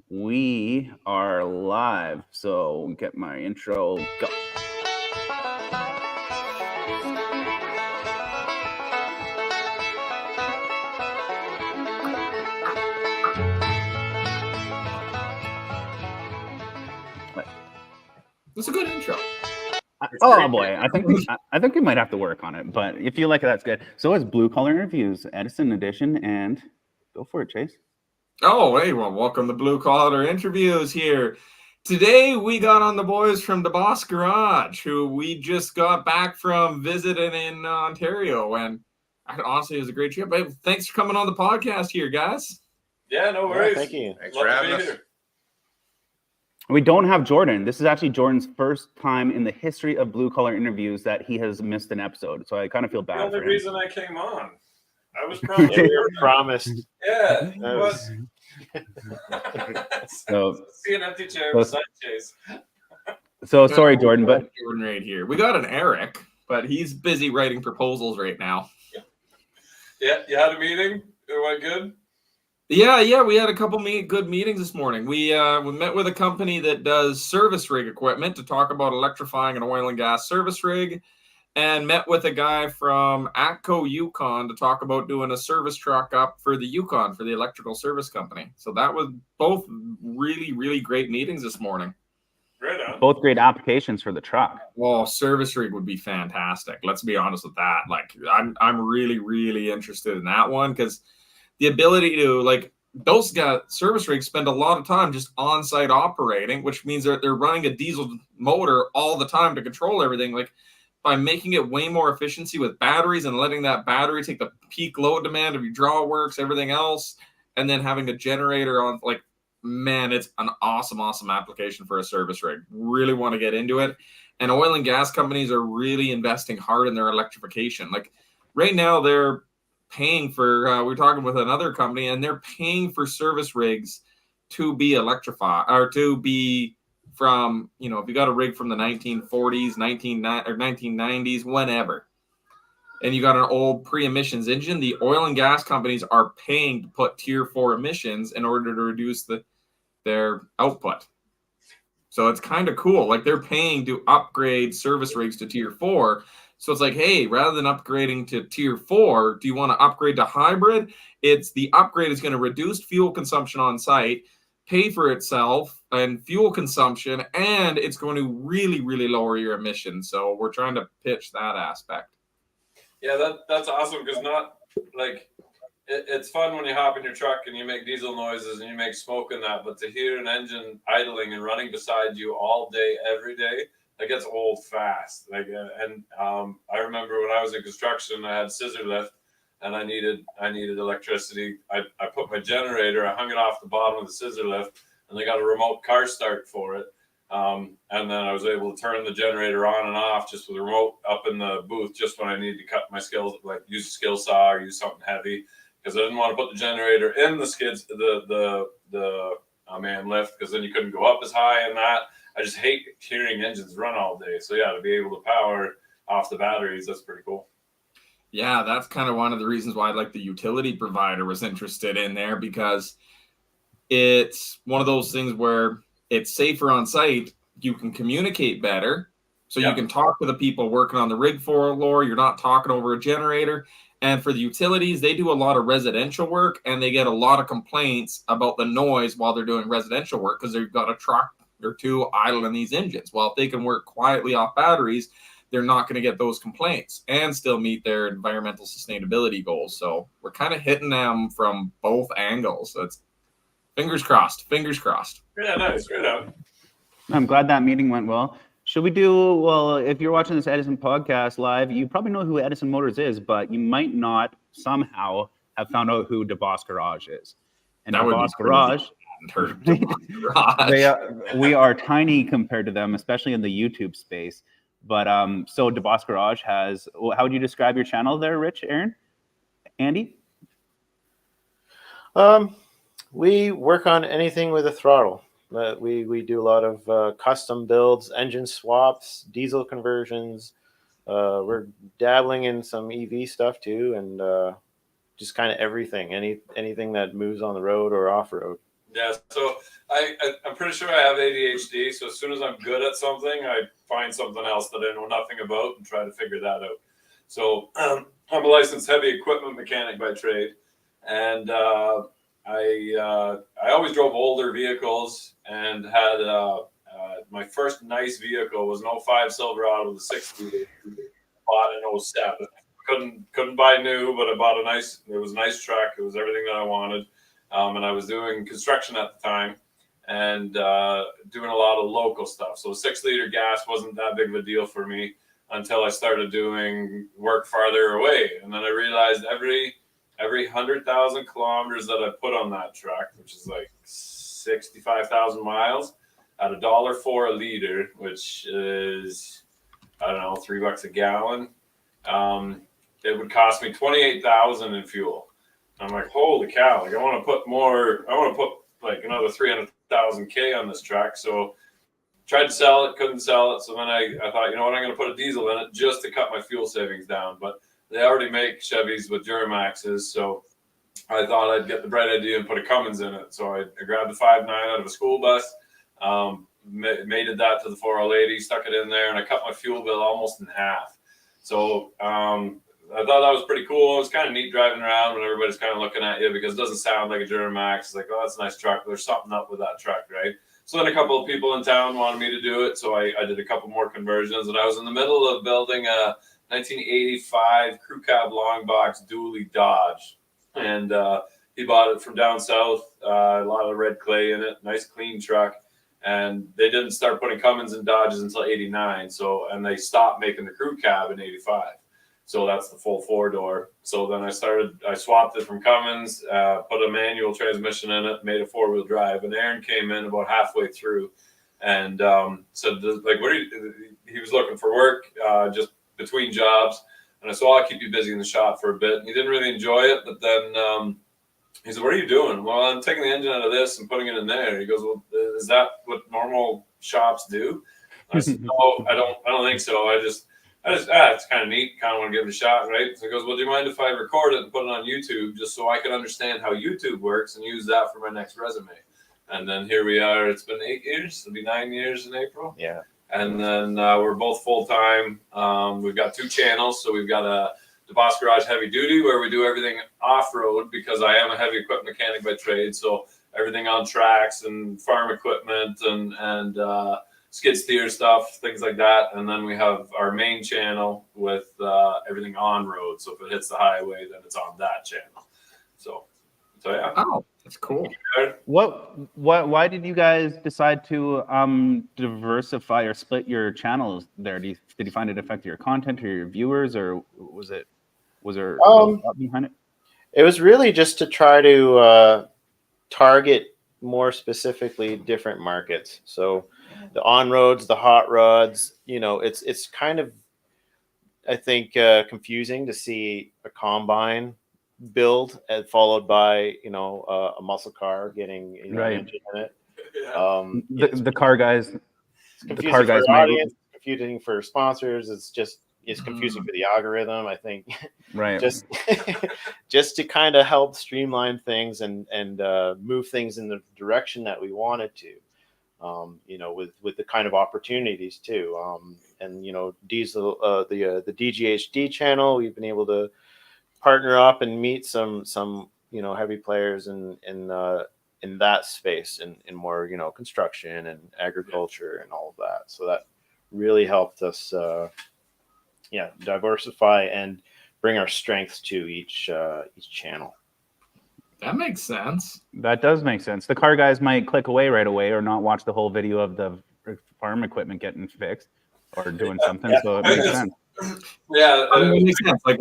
We are live, so get my intro. Go. That's a good intro. Oh boy, I think we might have to work on it, but if you like it, that's good. So it's Blue Collar Interviews, Edison edition, and go for it, Chase. Oh, hey, well, welcome to Blue Collar Interviews here. Today we got on the boys from DeBoss Garage, who we just got back from visiting in Ontario, and honestly, it was a great trip. Hey, thanks for coming on the podcast here, guys. Yeah, no worries. Thank you. Thanks for having us. We don't have Jordan. This is actually Jordan's first time in the history of Blue Collar Interviews that he has missed an episode, so I kind of feel bad. The only for him. reason I came on, I was promised. We were promised. Yeah, was... So, see an empty chair beside Chase. So sorry, Jordan, but Jordan right here. We got an Eric, but he's busy writing proposals right now. Yeah, you had a meeting. It went good. Yeah, we had a couple good meetings this morning. We met with a company that does service rig equipment to talk about electrifying an oil and gas service rig, and met with a guy from ATCO Yukon to talk about doing a service truck up for the Yukon for the electrical service company. So that was both really, really great meetings this morning. Right on. both great applications for the truck. Well, service rig would be fantastic. Let's be honest with that. Like, I'm really, really interested in that one because the ability to, like, those guys, service rigs spend a lot of time just on-site operating, which means that they're running a diesel motor all the time to control everything. Like, by making it way more efficiency with batteries and letting that battery take the peak load demand of your draw works, everything else, and then having a generator on, like, man, it's an awesome application for a service rig. Really want to get into it. And oil and gas companies are really investing hard in their electrification. Like, right now, they're paying for, we're talking with another company, and they're paying for service rigs to be electrified, or to be from, you know, if you got a rig from the 1940s, 1990s, whenever, and you got an old pre-emissions engine, the oil and gas companies are paying to put tier 4 emissions in order to reduce their output. So it's kind of cool. Like, they're paying to upgrade service rigs to tier 4. So it's like, hey, rather than upgrading to tier 4, do you want to upgrade to hybrid? It's the upgrade is going to reduce fuel consumption on site, pay for itself and fuel consumption, and it's going to really, really lower your emissions. So we're trying to pitch that aspect. Yeah, that's awesome because not like it's fun when you hop in your truck and you make diesel noises and you make smoke and that, but to hear an engine idling and running beside you all day, every day, that gets old fast. Like, I remember when I was in construction, I had scissor lift and I needed electricity. I put my generator, I hung it off the bottom of the scissor lift, and they got a remote car start for it. And then I was able to turn the generator on and off just with a remote up in the booth, just when I needed to cut my skills, like use a skill saw or use something heavy, because I didn't want to put the generator in the skids, the man lift, because then you couldn't go up as high in that. I just hate hearing engines run all day. So yeah, to be able to power off the batteries, that's pretty cool. Yeah, that's kind of one of the reasons why, like, the utility provider was interested in there, because it's one of those things where it's safer on site. You can communicate better. So you can talk to the people working on the rig floor. You're not talking over a generator. And for the utilities, they do a lot of residential work, and they get a lot of complaints about the noise while they're doing residential work because they've got a truck or two idling these engines. Well, if they can work quietly off batteries, they're not going to get those complaints and still meet their environmental sustainability goals. So we're kind of hitting them from both angles. So it's fingers crossed. Yeah, nice. Right on. I'm glad that meeting went well. Should we do, well, if you're watching this Edison podcast live, you probably know who Edison Motors is, but you might not somehow have found out who DeBoss Garage is. And DeBoss Garage, we are tiny compared to them, especially in the YouTube space. But so DeBoss Garage has, how would you describe your channel there, Rich, Arron, Andy? We work on anything with a throttle. We do a lot of custom builds, engine swaps, diesel conversions. We're dabbling in some EV stuff too, and just kind of everything. Anything that moves on the road or off road. Yeah, so I'm pretty sure I have ADHD. So as soon as I'm good at something, I find something else that I know nothing about and try to figure that out. So I'm a licensed heavy equipment mechanic by trade, and I always drove older vehicles and had my first nice vehicle was an '05 Silverado with a 6-liter. Bought in '07. Couldn't buy new, but I bought it was a nice truck. It was everything that I wanted. And I was doing construction at the time and doing a lot of local stuff. So 6-liter gas wasn't that big of a deal for me until I started doing work farther away. And then I realized every 100,000 kilometers that I put on that truck, which is like 65,000 miles, at $1.04 a liter, which is, I don't know, $3 a gallon, it would cost me 28,000 in fuel. I'm like, holy cow! Like, I want to put like another 300,000 K on this truck. So tried to sell it, couldn't sell it. So then I thought, you know what, I'm going to put a diesel in it just to cut my fuel savings down. But they already make Chevys with Duramaxes, so I thought I'd get the bright idea and put a Cummins in it. So I grabbed a 5.9 out of a school bus, mated that to the 4L80, stuck it in there, and I cut my fuel bill almost in half. So I thought that was pretty cool. It was kind of neat driving around when everybody's kind of looking at you because it doesn't sound like a Duramax. It's like, oh, that's a nice truck. There's something up with that truck, right? So then a couple of people in town wanted me to do it, so I did a couple more conversions, and I was in the middle of building a 1985 crew cab long box dually Dodge, and he bought it from down south. A lot of red clay in it, nice clean truck, and they didn't start putting Cummins in Dodges until '89. So, and they stopped making the crew cab in '85. So that's the full 4-door. So then I swapped it from Cummins, put a manual transmission in it, made a 4-wheel drive. And Arron came in about halfway through and said, like, he was looking for work just between jobs. And I said, well, I'll keep you busy in the shop for a bit. And he didn't really enjoy it. But then he said, what are you doing? Well, I'm taking the engine out of this and putting it in there. He goes, well, is that what normal shops do? I said, no, I don't think so. It's kind of neat. Kind of want to give it a shot, right? So he goes, well, do you mind if I record it and put it on YouTube just so I can understand how YouTube works and use that for my next resume? And then here we are. It's been 8 years. It'll be 9 years in April. Yeah. And then we're both full-time. We've got 2 channels. So we've got a DeBoss Garage Heavy Duty where we do everything off-road because I am a heavy equipment mechanic by trade. So everything on tracks and farm equipment and skid steer stuff, things like that. And then we have our main channel with everything on road. So if it hits the highway, then it's on that channel. So yeah. Oh, that's cool. Why did you guys decide to diversify or split your channels there? Did you find it affect your content or your viewers, or was there a lot behind it? It was really just to try to target more specifically different markets. So the on-roads, the hot rods, it's kind of, I think, confusing to see a combine build and followed by, a muscle car getting right. an engine in it. The car guys, the car guys, audience, confusing for sponsors. It's confusing for the algorithm, I think. Right. just to kind of help streamline things and move things in the direction that we wanted to. With the kind of opportunities too. Diesel, the DGHD channel, we've been able to partner up and meet some heavy players in that space in more, construction and agriculture and all of that. So that really helped us, diversify and bring our strengths to each channel. That makes sense. That does make sense. The car guys might click away right away or not watch the whole video of the farm equipment getting fixed or doing something. Yeah. So it makes sense. Yeah, it makes sense. Like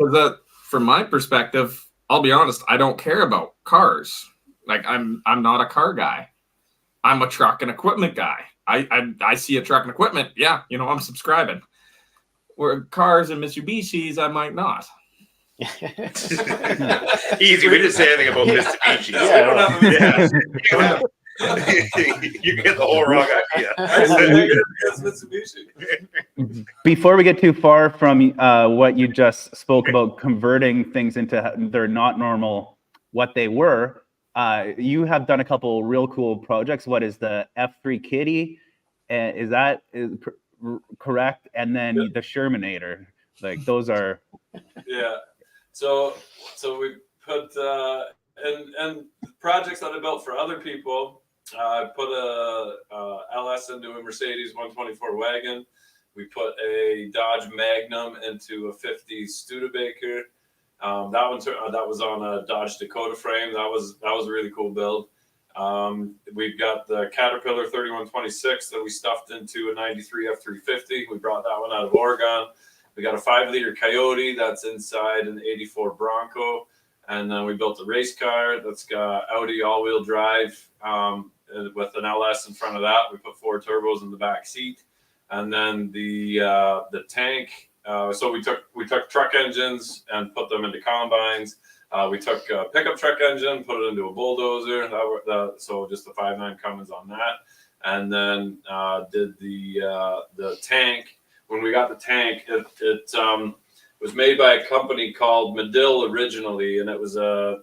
from my perspective, I'll be honest, I don't care about cars. Like I'm not a car guy. I'm a truck and equipment guy. I see a truck and equipment. Yeah, I'm subscribing. Where cars and Mitsubishis, I might not. Easy. We didn't say anything about Mitsubishi. You get the whole wrong idea. Before we get too far from what you just spoke about converting things into they're not normal what they were, you have done a couple real cool projects. What is the F3 Kitty? Is that correct? And then the Shermanator. Like those are. Yeah. So we put and projects that I built for other people. I put a LS into a Mercedes 124 wagon. We put a Dodge Magnum into a 50 Studebaker. That was on a Dodge Dakota frame. That was a really cool build. We've got the Caterpillar 3126 that we stuffed into a 93 F350. We brought that one out of Oregon. We got a 5-liter Coyote that's inside an 84 Bronco. And then we built a race car that's got Audi all-wheel drive with an LS in front of that. We put 4 turbos in the back seat. And then the tank. So we took truck engines and put them into combines. We took a pickup truck engine, put it into a bulldozer. So just the 5.9 Cummins on that. And then did the tank. When we got the tank, it was made by a company called Medill originally, and it was a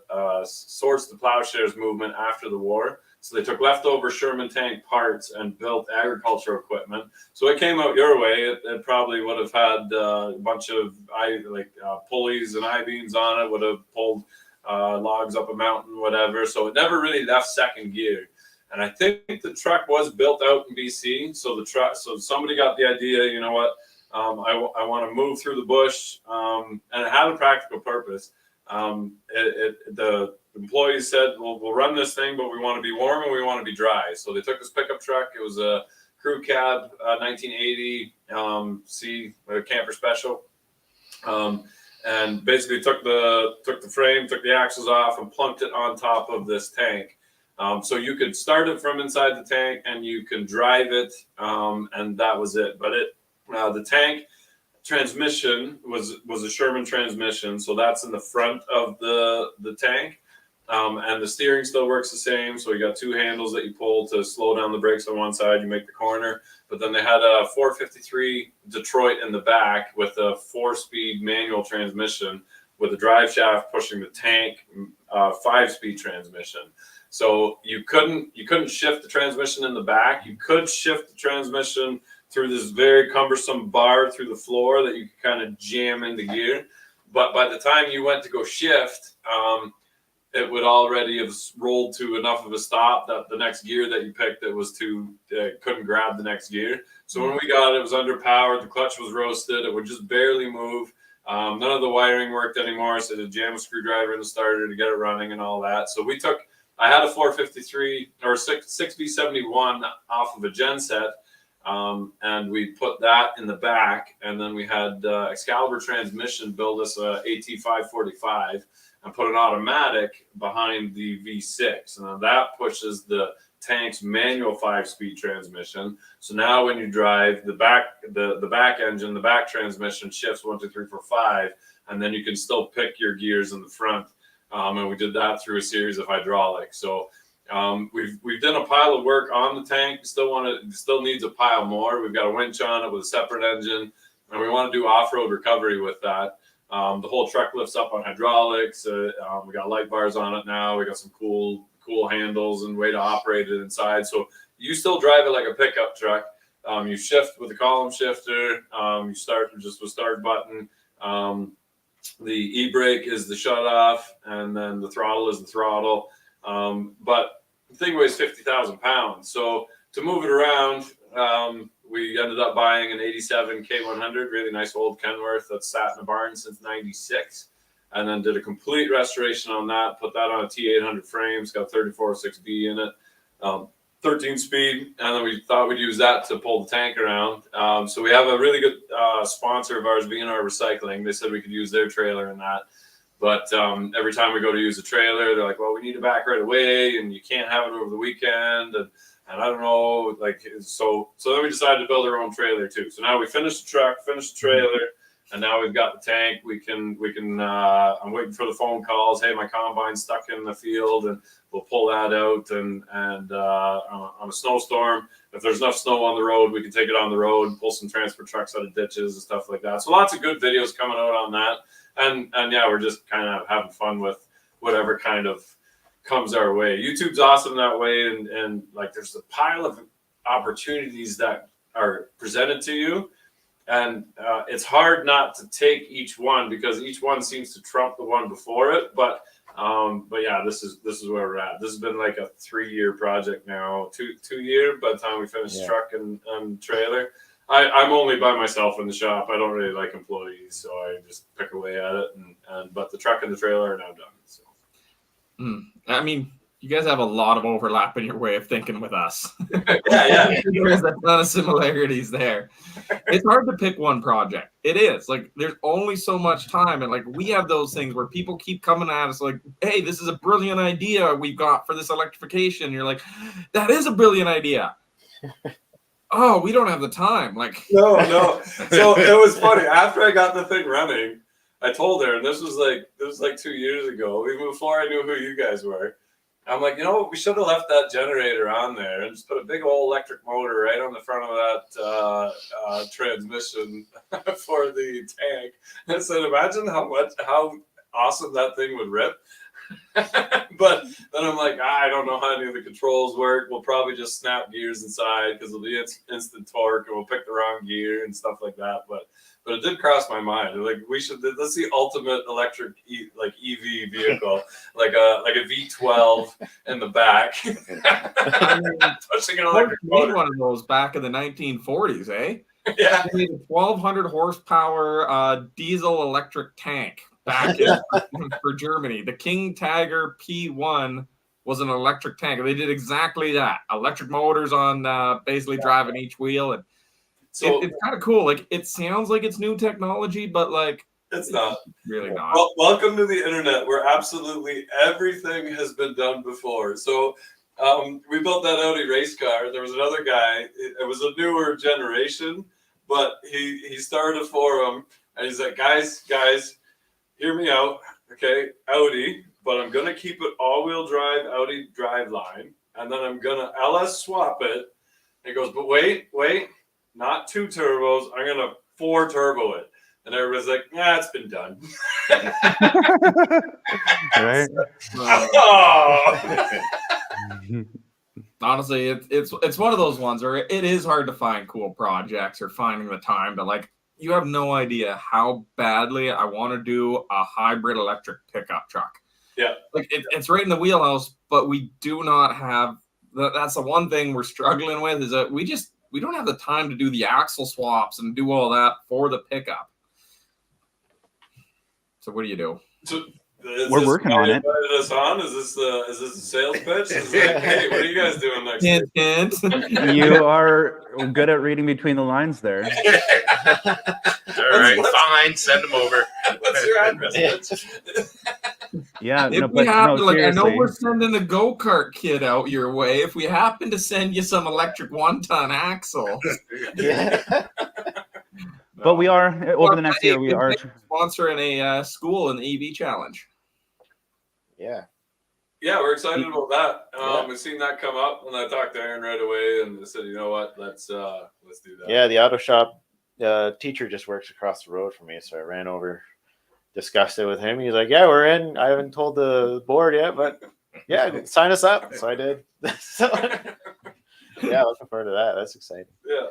Swords to Plowshares movement after the war. So they took leftover Sherman tank parts and built agricultural equipment. So it came out your way. It probably would have had a bunch of pulleys and I-beams on it, would have pulled logs up a mountain, whatever. So it never really left second gear. And I think the truck was built out in BC. So somebody got the idea, you know what, I want to move through the bush, and it had a practical purpose. The employees said, well, we'll run this thing, but we want to be warm and we want to be dry. So they took this pickup truck. It was a crew cab, 1980 C camper special, and basically took the frame, took the axles off, and plunked it on top of this tank. So you could start it from inside the tank and you can drive it, and that was it. But the tank transmission was a Sherman transmission, so that's in the front of the tank, and the steering still works the same. So you got 2 handles that you pull to slow down the brakes on one side, you make the corner. But then they had a 453 Detroit in the back with a 4-speed manual transmission with a drive shaft pushing the tank, 5-speed transmission. So you couldn't shift the transmission in the back. You could shift the transmission through this very cumbersome bar through the floor that you could kind of jam into gear. But by the time you went to go shift, it would already have rolled to enough of a stop that the next gear that you picked, it was couldn't grab the next gear. So when we got it, it was underpowered. The clutch was roasted. It would just barely move. None of the wiring worked anymore. So I had to jam a screwdriver in the starter to get it running and all that. So I had a 453 or 6V71 off of a genset. And we put that in the back, and then we had Excalibur Transmission build us a AT545 and put an automatic behind the V6, and that pushes the tank's manual 5-speed transmission. So now when you drive the back engine, the back transmission shifts 1, 2, 3, 4, 5, and then you can still pick your gears in the front. And we did that through a series of hydraulics. So we've done a pile of work on the tank. Still needs a pile more. We've got a winch on it with a separate engine, and we want to do off-road recovery with that. The whole truck lifts up on hydraulics. We got light bars on it now. We got some cool handles and way to operate it inside. So you still drive it like a pickup truck. You shift with a column shifter. You start just with start button. The e-brake is the shut off, and then the throttle is the throttle. But the thing weighs 50,000 pounds. So to move it around, we ended up buying an 87 K100, really nice old Kenworth that's sat in a barn since 96. And then did a complete restoration on that, put that on a T800 frame. It's got 3406B in it, 13 speed. And then we thought we'd use that to pull the tank around. So we have a really good sponsor of ours, V&R Recycling. They said we could use their trailer in that. But every time we go to use a trailer, they're like, well, we need it back right away, and you can't have it over the weekend. And I don't know, so then we decided to build our own trailer too. So now we finished the truck, finished the trailer, and now we've got the tank. We can. I'm waiting for the phone calls. Hey, my combine's stuck in the field, and we'll pull that out. And on a snowstorm, if there's enough snow on the road, we can take it on the road and pull some transport trucks out of ditches and stuff like that. So lots of good videos coming out on that. And yeah, we're just kind of having fun with whatever kind of comes our way. YouTube's awesome that way, and like there's a pile of opportunities that are presented to you, and it's hard not to take each one because each one seems to trump the one before it. But yeah, this is where we're at. This has been like a 3-year project now, 2-year by the time we finish the truck and trailer. I'm only by myself in the shop. I don't really like employees, so I just pick away at it. But the truck and the trailer are now done. So. I mean, you guys have a lot of overlap in your way of thinking with us. Yeah. There's a ton of similarities there. It's hard to pick one project. It is. Like, there's only so much time. And, like, we have those things where people keep coming at us like, hey, this is a brilliant idea we've got for this electrification. And you're like, that is a brilliant idea. Oh, we don't have the time. Like, no. So it was funny. After I got the thing running, I told her, and this was like 2 years ago, even before I knew who you guys were. I'm like, we should have left that generator on there and just put a big old electric motor right on the front of that transmission for the tank. And I said, imagine how awesome that thing would rip. But then I'm like, I don't know how any of the controls work. We'll probably just snap gears inside because it'll be instant torque, and we'll pick the wrong gear and stuff like that. But it did cross my mind. Like, that's the ultimate electric EV vehicle, like a V12 in the back, pushing an electric we made motor. one of those back in the 1940s, eh? Yeah. We made a 1,200 horsepower diesel electric tank back for Germany. The King Tiger P1 was an electric tank. They did exactly that. Electric motors on basically driving each wheel, and so it's kind of cool. Like, it sounds like it's new technology, but like it's not really not. Well, welcome to the internet, where absolutely everything has been done before. So we built that Audi race car. There was another guy. It was a newer generation, but he started a forum, and he's like, guys, hear me out, okay? Audi, but I'm gonna keep it all-wheel drive Audi driveline, and then I'm gonna LS swap it. And he goes, but wait, not 2 turbos. I'm gonna 4 turbo it. And everybody's like, it's been done. Right? Honestly, it's one of those ones where it is hard to find cool projects or finding the time to, like, you have no idea how badly I want to do a hybrid electric pickup truck. Yeah. Like, it's right in the wheelhouse, but we do not have, that's the one thing we're struggling with, is that we don't have the time to do the axle swaps and do all that for the pickup. So what do you do? So We're working on it. Us on? Is this a sales pitch? Is like, hey, what are you guys doing next week? Hint. You are good at reading between the lines there. All right, fine. Send them over. What's your address? Yeah, If we happen, like, I know seriously. we're sending a go-kart kid out your way. If we happen to send you some electric 1-ton axle, Yeah. But we are, over the next year, we are. sponsoring a school in the EV challenge. Yeah. Yeah, we're excited about that. Yeah. We've seen that come up, and I talked to Aaron right away, and I said, you know what, let's do that. Yeah, the auto shop teacher just works across the road from me, so I ran over, discussed it with him. He's like, yeah, we're in. I haven't told the board yet, but yeah, sign us up. So I did. So, yeah, looking forward to that. That's exciting. Yeah.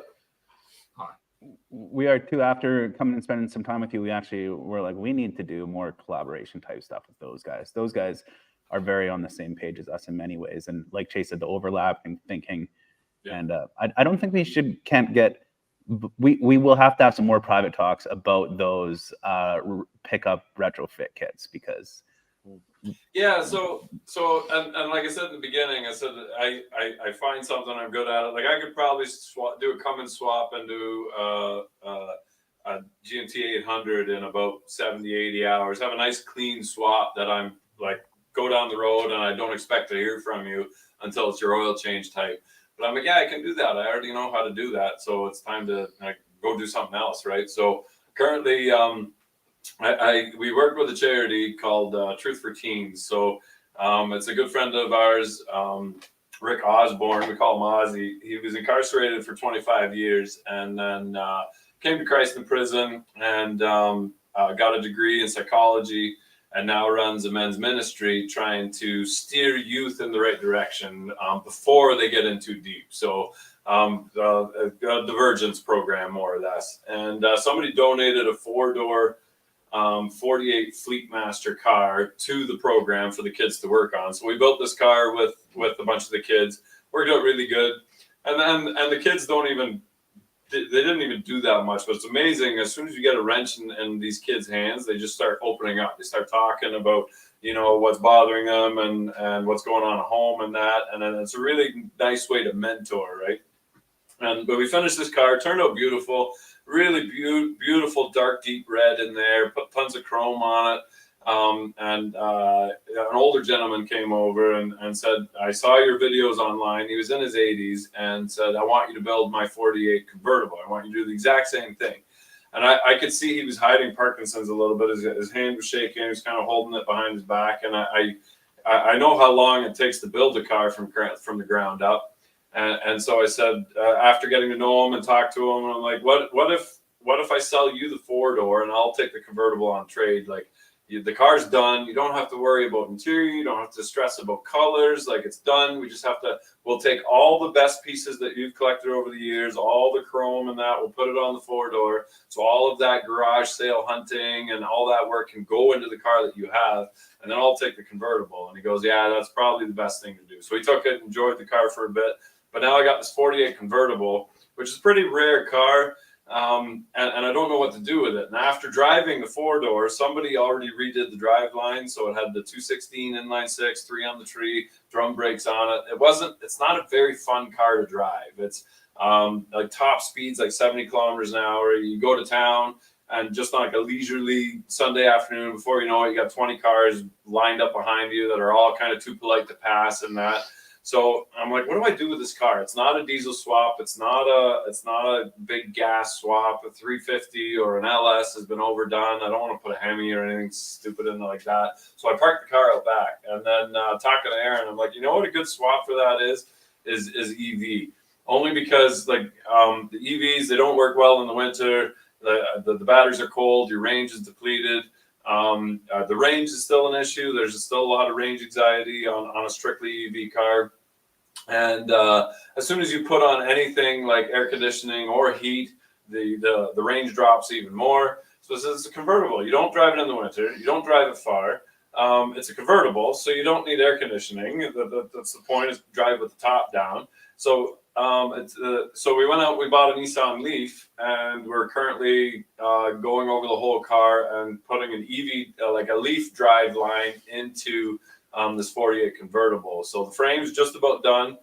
We are too. After coming and spending some time with you, we're like, we need to do more collaboration type stuff with those guys. Those guys are very on the same page as us in many ways, and like Chase said, the overlap in thinking. Yeah. And I don't think we will have to have some more private talks about those pickup retrofit kits, because Yeah, so and like I said in the beginning, I said I find something I'm good at it. Like, I could probably do a come and swap and do a GMT 800 in about 70, 80 hours. Have a nice clean swap that I'm like, go down the road and I don't expect to hear from you until it's your oil change type. But I'm like, yeah, I can do that. I already know how to do that. So it's time to go do something else, right? So currently, we work with a charity called Truth for Teens. So it's a good friend of ours, Rick Osborne. We call him Ozzy. He was incarcerated for 25 years and then came to Christ in prison and got a degree in psychology and now runs a men's ministry trying to steer youth in the right direction before they get in too deep. So a divergence program, more or less. And somebody donated a 4-door 48 Fleetmaster car to the program for the kids to work on. So we built this car with a bunch of the kids. Worked out really good. And the kids they didn't even do that much, but it's amazing. As soon as you get a wrench in these kids' hands, they just start opening up. They start talking about, what's bothering them and what's going on at home and that. And then it's a really nice way to mentor, right? But we finished this car, turned out beautiful, really beautiful, dark, deep red in there, put tons of chrome on it. An older gentleman came over and said, I saw your videos online. He was in his 80s and said, I want you to build my 48 convertible. I want you to do the exact same thing. And I could see he was hiding Parkinson's a little bit. His hand was shaking. He was kind of holding it behind his back. And I know how long it takes to build a car from the ground up. And so I said, after getting to know him and talk to him, I'm like, what if I sell you the 4-door and I'll take the convertible on trade? Like, the car's done. You don't have to worry about interior. You don't have to stress about colors. Like, it's done. We'll take all the best pieces that you've collected over the years, all the chrome and that, we'll put it on the 4-door. So all of that garage sale hunting and all that work can go into the car that you have. And then I'll take the convertible. And he goes, yeah, that's probably the best thing to do. So he took it, enjoyed the car for a bit. But now I got this 48 convertible, which is a pretty rare car. And I don't know what to do with it. And after driving the 4-door, somebody already redid the drive line. So it had the 216 inline 6, 3 on the tree, drum brakes on it. It's not a very fun car to drive. It's like top speeds, like 70 kilometers an hour. You go to town and just like a leisurely Sunday afternoon, before you know it, you got 20 cars lined up behind you that are all kind of too polite to pass and that. So I'm like, what do I do with this car? It's not a diesel swap. It's not a big gas swap. A 350 or an LS has been overdone. I don't want to put a Hemi or anything stupid in like that. So I parked the car out back, and then talking to Aaron, I'm like, you know what a good swap for that is EV. Only because the EVs, they don't work well in the winter. The batteries are cold. Your range is depleted. The range is still an issue. There's still a lot of range anxiety on a strictly EV car. And as soon as you put on anything like air conditioning or heat, the range drops even more. So it's a convertible. You don't drive it in the winter. You don't drive it far. It's a convertible, so you don't need air conditioning. That's the point, is drive with the top down. So so we went out, we bought a Nissan Leaf, and we're currently going over the whole car and putting an EV, like a Leaf drive line into this 48 convertible. So the frame's just about done.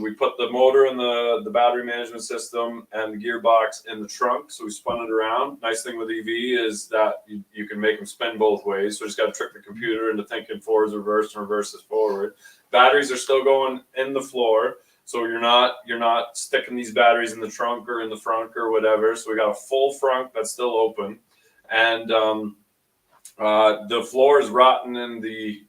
We put the motor and the battery management system and the gearbox in the trunk. So we spun it around. Nice thing with EV is that you can make them spin both ways. So just got to trick the computer into thinking forwards, reverse, and reverses forward. Batteries are still going in the floor. So you're not sticking these batteries in the trunk or in the front or whatever. So we got a full front that's still open. And the floor is rotten in the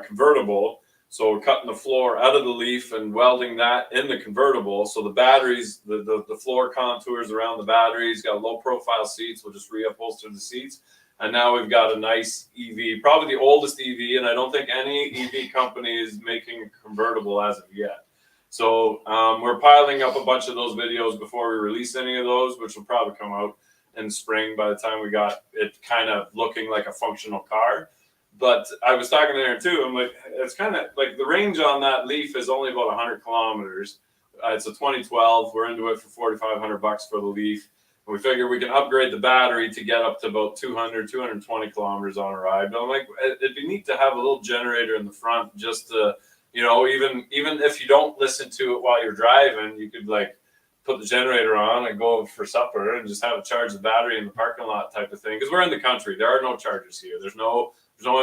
convertible. So we're cutting the floor out of the Leaf and welding that in the convertible. So the batteries, the floor contours around the batteries, got low profile seats. We'll just reupholster the seats. And now we've got a nice EV, probably the oldest EV. And I don't think any EV company is making a convertible as of yet. So we're piling up a bunch of those videos before we release any of those, which will probably come out in the spring by the time we got it kind of looking like a functional car. But I was talking to Aaron too. I'm like, it's kind of like the range on that Leaf is only about 100 kilometers. It's a 2012. We're into it for $4,500 for the Leaf. And we figure we can upgrade the battery to get up to about 200, 220 kilometers on a ride. But I'm like, it'd be neat to have a little generator in the front just to, even if you don't listen to it while you're driving, you could like put the generator on and go for supper and just have it charge the battery in the parking lot type of thing. Because we're in the country, there are no chargers here. There's no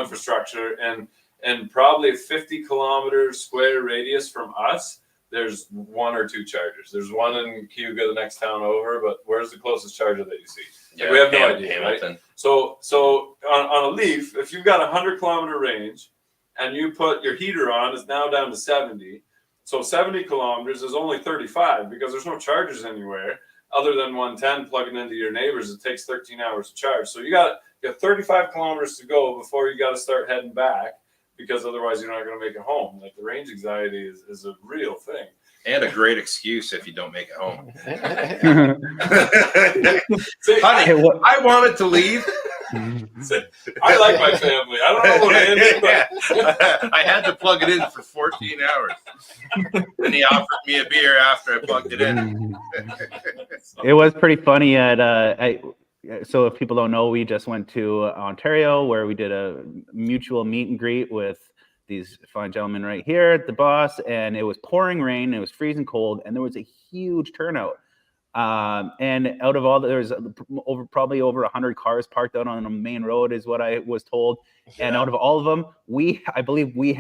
infrastructure, and probably a 50 kilometer square radius from us, there's 1 or 2 chargers. There's one in Cayuga, the next town over, but where's the closest charger that you see? Yeah, we have no idea, Hamilton. Right? So on a Leaf, if you've got 100 kilometer range and you put your heater on, it's now down to 70. So 70 kilometers is only 35 because there's no chargers anywhere other than 110 plugging into your neighbors. It takes 13 hours to charge. So you got You have 35 kilometers to go before you got to start heading back, because otherwise you're not going to make it home. Like the range anxiety is a real thing. And a great excuse if you don't make it home. See, Honey, I wanted to leave. I like my family. I don't know what it is, but I had to plug it in for 14 hours. And he offered me a beer after I plugged it in. It was pretty funny so if people don't know, we just went to Ontario where we did a mutual meet and greet with these fine gentlemen right here at DeBoss, and it was pouring rain, it was freezing cold, and there was a huge turnout. And out of all, there was probably over 100 cars parked out on the main road, is what I was told. Yeah. And out of all of them, I believe we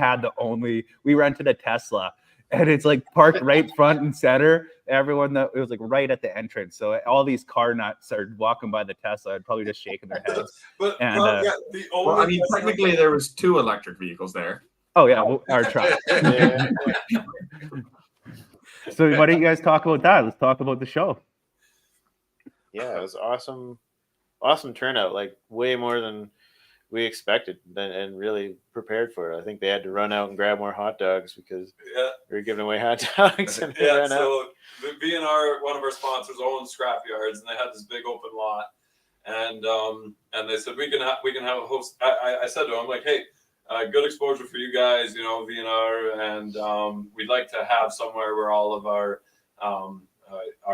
rented a Tesla, and it's like parked right front and center. It was like right at the entrance. So all these car nuts started walking by the Tesla and probably just shaking their heads. Technically there was 2 electric vehicles there. Oh yeah, our truck. Yeah. So why don't you guys talk about that? Let's talk about the show. Yeah, it was awesome turnout. Like way more than we expected, and really prepared for it. I think they had to run out and grab more hot dogs because we were giving away hot dogs. And so B&R, one of our sponsors, owns scrap yards, and they had this big open lot, and they said we can have a host. I said to them, like, hey. Good exposure for you guys, V&R, and we'd like to have somewhere where all of our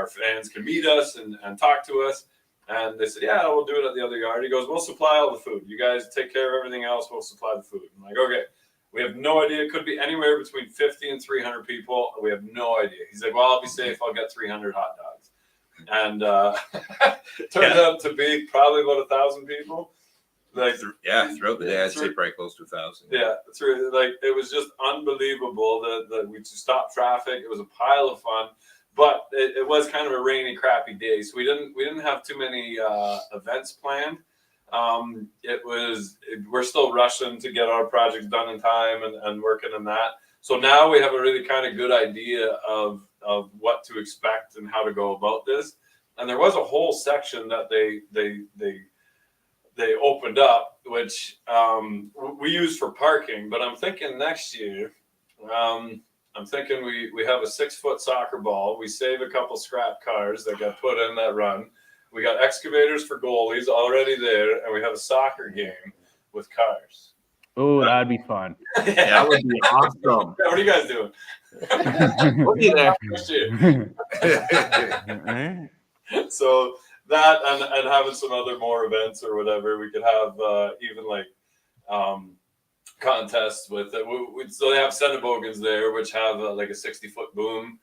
fans can meet us and talk to us. And they said, yeah, we'll do it at the other yard. He goes, we'll supply all the food. You guys take care of everything else. We'll supply the food. I'm like, okay. We have no idea. It could be anywhere between 50 and 300 people. We have no idea. He's like, well, I'll be safe. I'll get 300 hot dogs. And turned out to be probably about 1,000 people. Like, throughout the day, I'd say probably close to 1,000. Yeah, it's really, like, it was just unbelievable that we stopped traffic. It was a pile of fun, but it was kind of a rainy, crappy day, so we didn't have too many events planned. We're still rushing to get our projects done in time and working on that. So now we have a really kind of good idea of what to expect and how to go about this. And there was a whole section that they opened up, which we use for parking. But I'm thinking next year, I'm thinking we have a 6-foot soccer ball. We save a couple scrap cars that got put in that run. We got excavators for goalies already there, and we have a soccer game with cars. Oh, that'd be fun. That would be awesome. What are you guys doing? We'll be there. Next year. So that and having some other more events or whatever, we could have even like contests with it. So they have Centibogans there, which have like a 60-foot boom.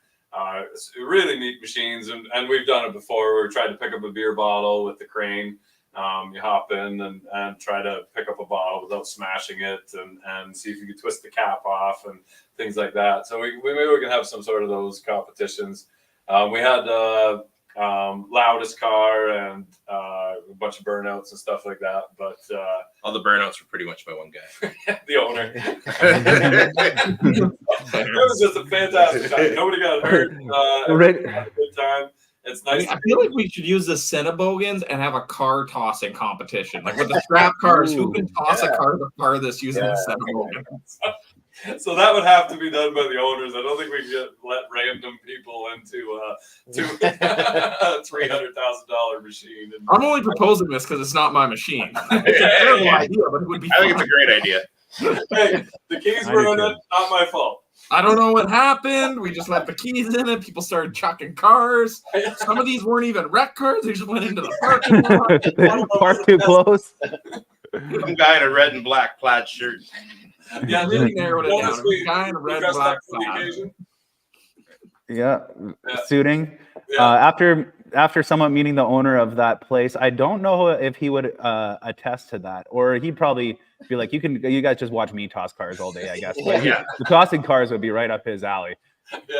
Really neat machines, and we've done it before. We tried to pick up a beer bottle with the crane. You hop in and try to pick up a bottle without smashing it, and see if you can twist the cap off and things like that. So maybe we can have some sort of those competitions. We had loudest car and a bunch of burnouts and stuff like that, but all the burnouts were pretty much by one guy. The owner. It was just a fantastic time. Nobody got hurt. Everybody had a good time. It's nice. I feel like we should use the Centibogans and have a car tossing competition, like with the scrap cars. Who can toss a car the farthest using the Centibogans? So that would have to be done by the owners. I don't think we can let random people into a $300,000 machine. I'm only proposing this because it's not my machine. It's a terrible idea, but it would be fun. I think it's a great idea. Hey, the keys were in it, not my fault. I don't know what happened. We just left the keys in it. People started chucking cars. Some of these weren't even wrecked cars. They just went into the parking lot. Parked too close. Some guy in a red and black plaid shirt. Yeah, really narrowed it down. A guy in a red and black plaid. Yeah, suiting. Yeah. After somewhat meeting the owner of that place, I don't know if he would attest to that, or he'd probably be like, you guys just watch me toss cars all day, I guess. But the tossing cars would be right up his alley.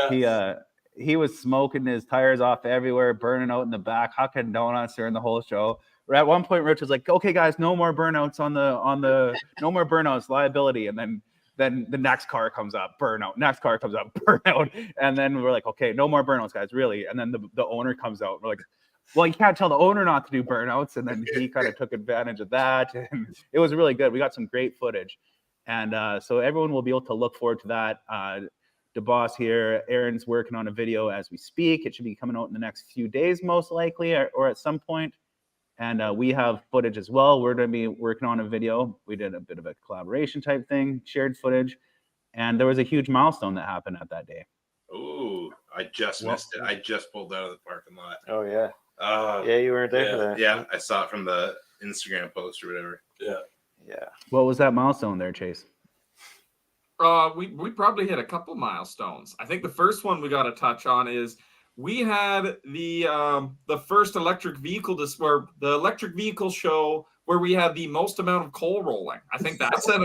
Yeah. He was smoking his tires off everywhere, burning out in the back, hucking donuts during the whole show. At one point, Rich was like, "Okay, guys, no more burnouts on the no more burnouts, liability." And then the next car comes up, burnout. Next car comes up, burnout. And then we're like, "Okay, no more burnouts, guys, really." And then the owner comes out. We're like, well, you can't tell the owner not to do burnouts, and then he kind of took advantage of that, and it was really good. We got some great footage, and so everyone will be able to look forward to that. DeBoss here, Aaron's working on a video as we speak. It should be coming out in the next few days, most likely, or at some point. And we have footage as well. We're going to be working on a video. We did a bit of a collaboration type thing, shared footage, and there was a huge milestone that happened at that day. Ooh, I just missed it. I just pulled out of the parking lot. Oh yeah. Yeah, you weren't there for that. Yeah, I saw it from the Instagram post or whatever. Yeah. What was that milestone there, Chase? We probably hit a couple milestones. I think the first one we got to touch on is we had the first electric vehicle the electric vehicle show where we had the most amount of coal rolling. I think that's it.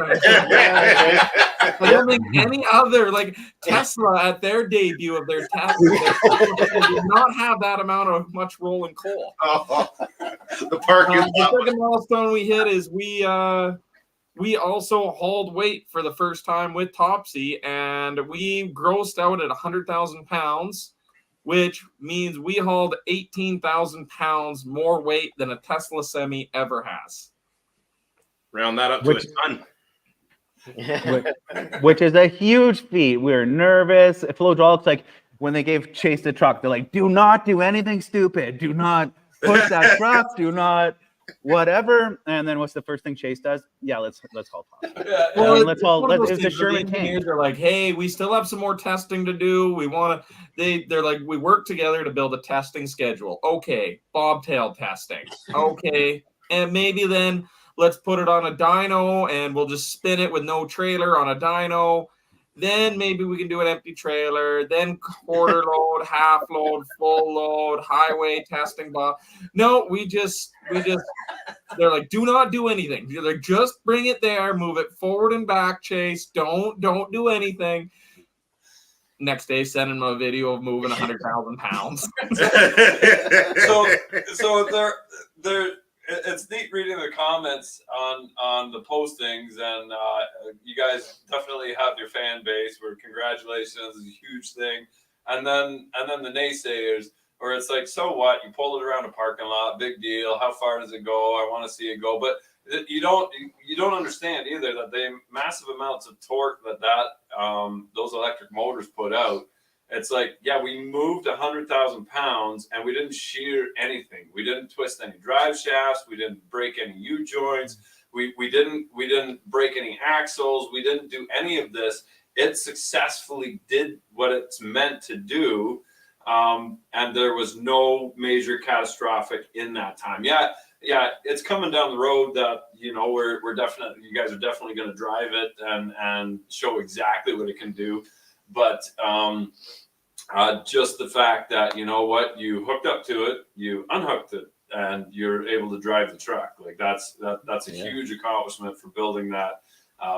I don't think any other, like Tesla at their debut of their Tesla did not have that amount of much rolling coal. Oh, the parking lot. The second milestone we hit is we also hauled weight for the first time with Topsy, and we grossed out at 100,000 pounds, which means we hauled 18,000 pounds more weight than a Tesla Semi ever has. Round that up to a ton. Which is a huge feat. We were nervous. Flowdraulics, like when they gave Chase the truck, they're like, do not do anything stupid. Do not push that truck. Do not whatever. And then what's the first thing Chase does? Yeah, let's haul top. It's the Sherman King. They're like, hey, we still have some more testing to do. We want to. They're like, we work together to build a testing schedule. Okay, bobtail testing. Okay, and maybe then let's put it on a dyno and we'll just spin it with no trailer on a dyno. Then maybe we can do an empty trailer, then quarter load, half load, full load, highway testing. No, we just, they're like, do not do anything. They're like, just bring it there, move it forward and back, Chase. Don't do anything. Next day, send him a video of moving 100,000 pounds. so they're it's neat reading the comments on the postings, and you guys definitely have your fan base where congratulations is a huge thing, and then the naysayers where it's like, so what, you pulled it around a parking lot, big deal, how far does it go, I want to see it go. But you don't understand either that the massive amounts of torque that those electric motors put out. It's like, yeah, we moved 100,000 pounds and we didn't shear anything. We didn't twist any drive shafts. We didn't break any U-joints. We didn't break any axles. We didn't do any of this. It successfully did what it's meant to do. And there was no major catastrophic in that time. Yeah, it's coming down the road that, we're definitely, you guys are definitely going to drive it and show exactly what it can do. But just the fact that, you hooked up to it, you unhooked it, and you're able to drive the truck. Like that's a huge accomplishment for building that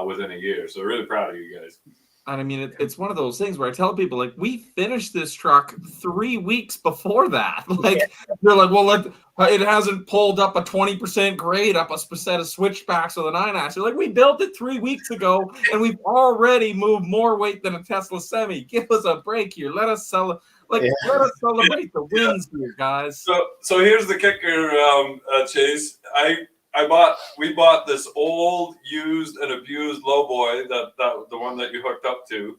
within a year. So really proud of you guys. And I mean, it's one of those things where I tell people, like, we finished this truck 3 weeks before that. Like, they're like, well, it hasn't pulled up a 20% grade up a set of switchbacks with a 9-axle. Like, we built it 3 weeks ago, and we've already moved more weight than a Tesla Semi. Give us a break here. Let us celebrate the wins here, guys. So here's the kicker, Chase. We bought this old, used, and abused lowboy, the one that you hooked up to,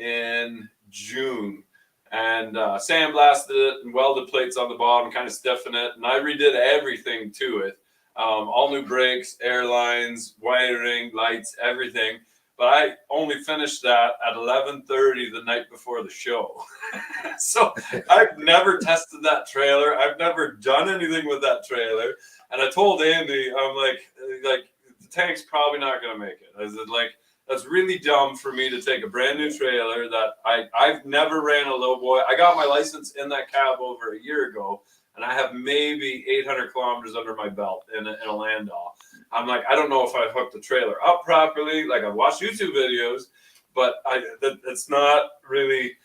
in June, and sandblasted it and welded plates on the bottom, kind of stiffened it, and I redid everything to it, all new brakes, air lines, wiring, lights, everything. But I only finished that at 11:30 the night before the show. So I've never tested that trailer. I've never done anything with that trailer. And I told Andy, I'm like the tank's probably not going to make it. I said, like, that's really dumb for me to take a brand new trailer that I've never ran a lowboy. I got my license in that cab over a year ago, and I have maybe 800 kilometers under my belt in a Landau. I'm like, I don't know if I hooked the trailer up properly. Like, I've watched YouTube videos, but it's not really.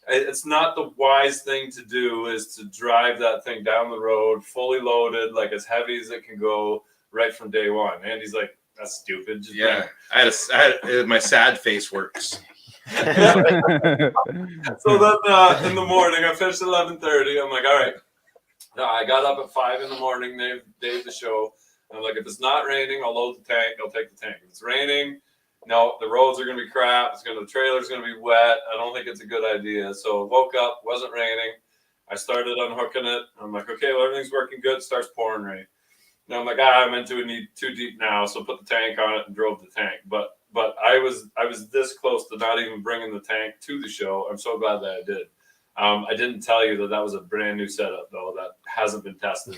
It's not the wise thing to do is to drive that thing down the road fully loaded, like as heavy as it can go right from day one. And he's like, that's stupid. Just I had my sad face works. So then in the morning, I finished at 11:30. I'm like, all right, No, I got up at 5 a.m. Day of the show. And I'm like, if it's not raining, I'll load the tank. I'll take the tank. If it's raining, no, the roads are going to be crap. The trailer's going to be wet. I don't think it's a good idea. So woke up, wasn't raining. I started unhooking it. I'm like, okay, well, everything's working good. Starts pouring rain. And I'm like, I'm into it too deep now. So put the tank on it and drove the tank. But I was this close to not even bringing the tank to the show. I'm so glad that I did. I didn't tell you that was a brand new setup, though, that hasn't been tested